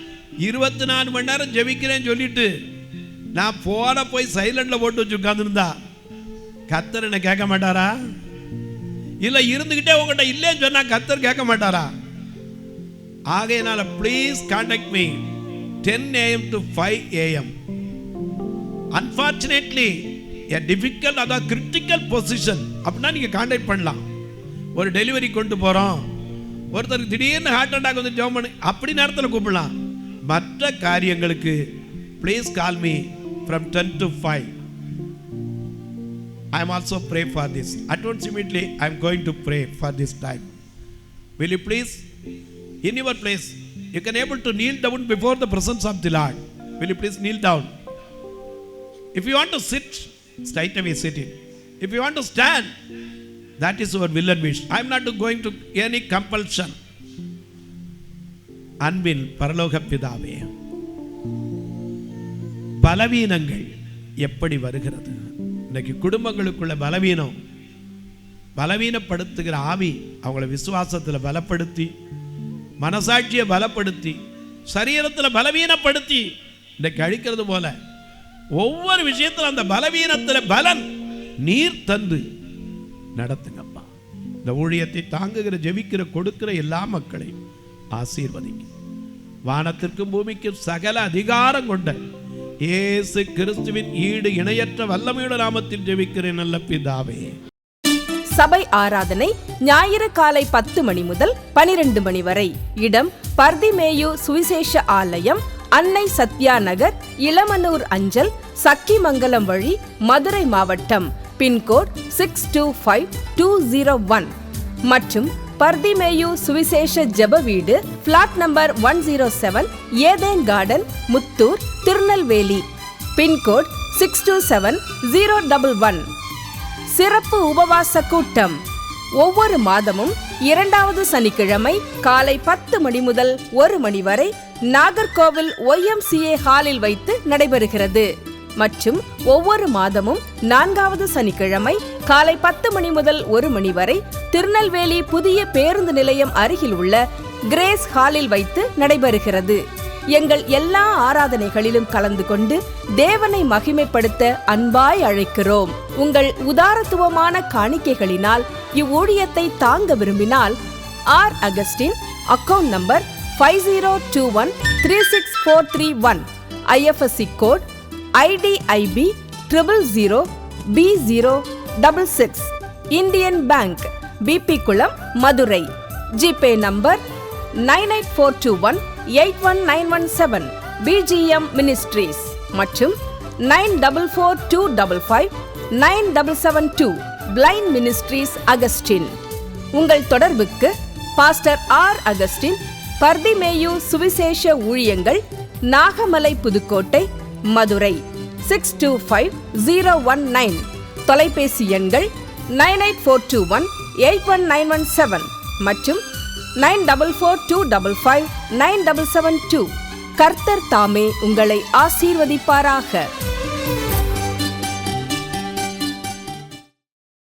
24 மணி நேரம் ஜெபிக்கிறேன்னு சொல்லிட்டு நான் போய் சைலண்ட்ல போட்டு வச்சு உட்கார்ந்துருந்தா கர்த்தர் என்ன கேட்க மாட்டாரா? இல்ல இருந்துகிட்டே உங்ககிட்ட இல்லைன்னு சொன்னா கர்த்தர் கேட்க மாட்டாரா? ஆகையினால please contact me 10 AM to 5 AM. Unfortunately a difficult or critical position அப்படின்னா நீங்க கான்டாக்ட் பண்ணலாம். ஒரு டெலிவரி கொண்டு போறோம், ஒருத்தருக்கு திடீர்னு ஹார்ட் அட்டாக் வந்து ஜெபம் பண்ணு, அப்படி நேரத்தில் கூப்பிடலாம். மற்ற காரியங்களுக்கு please call me from 10 to 5. I am also pray for this. Advance immediately I am going to pray for this time. Will you please in your place you can able to kneel down before the presence of the Lord. Will you please kneel down? If you want to sit, straight away sit in. If you want to stand, that is your will and wish. I am not going to any compulsion. அன்பின் பரலோக பிதாவே, பலவீனங்கள் எப்படி வருகிறது? இன்னைக்கு குடும்பங்களுக்குள்ள பலவீனப்படுத்துகிற ஆவி அவங்கள விசுவாசத்தில் பலப்படுத்தி, மனசாட்சியை பலப்படுத்தி, சரீரத்தில் பலவீனப்படுத்தி இன்னைக்கு அழிக்கிறது போல ஒவ்வொரு விஷயத்தில் அந்த பலவீனத்தில் பலன் நீர் தந்து நடத்துங்கப்பா. இந்த ஊழியத்தை தாங்குகிற, ஜெபிக்கிற, கொடுக்கிற எல்லா மக்களையும் ஆசீர்வதிங்க. வானத்திற்கும் பூமிக்கும் சகல அதிகாரம் கொண்ட இயேசு கிறிஸ்துவின் ஈடு இணையற்ற வல்லமையுள்ள நாமத்தில் ஜெபிக்கிறேன் நல்ல பிதாவே. சபை ஆராதனை ஞாயிறு காலை 10 மணி முதல் 12 மணி வரை. இடம் பர்திமேயு சுவிசேஷ ஆலயம், அன்னை சத்யா நகர், இளமனூர் அஞ்சல், சக்கிமங்கலம் வழி, மதுரை மாவட்டம். பின்கோட் 625201 மற்றும் பர்திமேயு சுவிசேஷ ஜெப வீடு, plot number 107, Eden garden, Muthur, Tirunelveli. Pincode 627011. சிறப்பு உபவாச கூட்டம் ஒவ்வொரு மாதமும் 2வது சனிக்கிழமை காலை 10 மணி முதல் 1 மணி வரை நாகர்கோவில் YMCA ஹாலில் வைத்து நடைபெறுகிறது. மற்றும் ஒவ்வொரு மாதமும் 4வது சனிக்கிழமை காலை 10 மணி முதல் 1 மணி வரை திருநெல்வேலி புதிய பேருந்து நிலையம் அருகில் உள்ள கிரேஸ் ஹாலில் வைத்து நடைபெறுகிறது. எங்கள் எல்லா ஆராதனைகளிலும் கலந்து கொண்டு தேவனை மகிமைப்படுத்த அன்பாய் அழைக்கிறோம். உங்கள் உதாரத்துவமான காணிக்கைகளினால் இவ்வூழியத்தை தாங்க விரும்பினால் R Augustine, account number 5021364331, IFSC code IDIB 000B066, Indian bank, BP Kulam, Madurai. GPay number 9842181917, BGM ministries மற்றும் 9442559772, பிளைண்ட் மினிஸ்ட்ரீஸ் அகஸ்டின். உங்கள் தொடர்புக்கு பாஸ்டர் ஆர் அகஸ்டின், பர்திமேயு சுவிசேஷ ஊழியங்கள், நாகமலை, புதுக்கோட்டை, மதுரை 625019. தொலைபேசி எண்கள் 9842181917 மற்றும் 9442559772. கர்த்தர் தாமே உங்களை ஆசீர்வதிப்பாராக.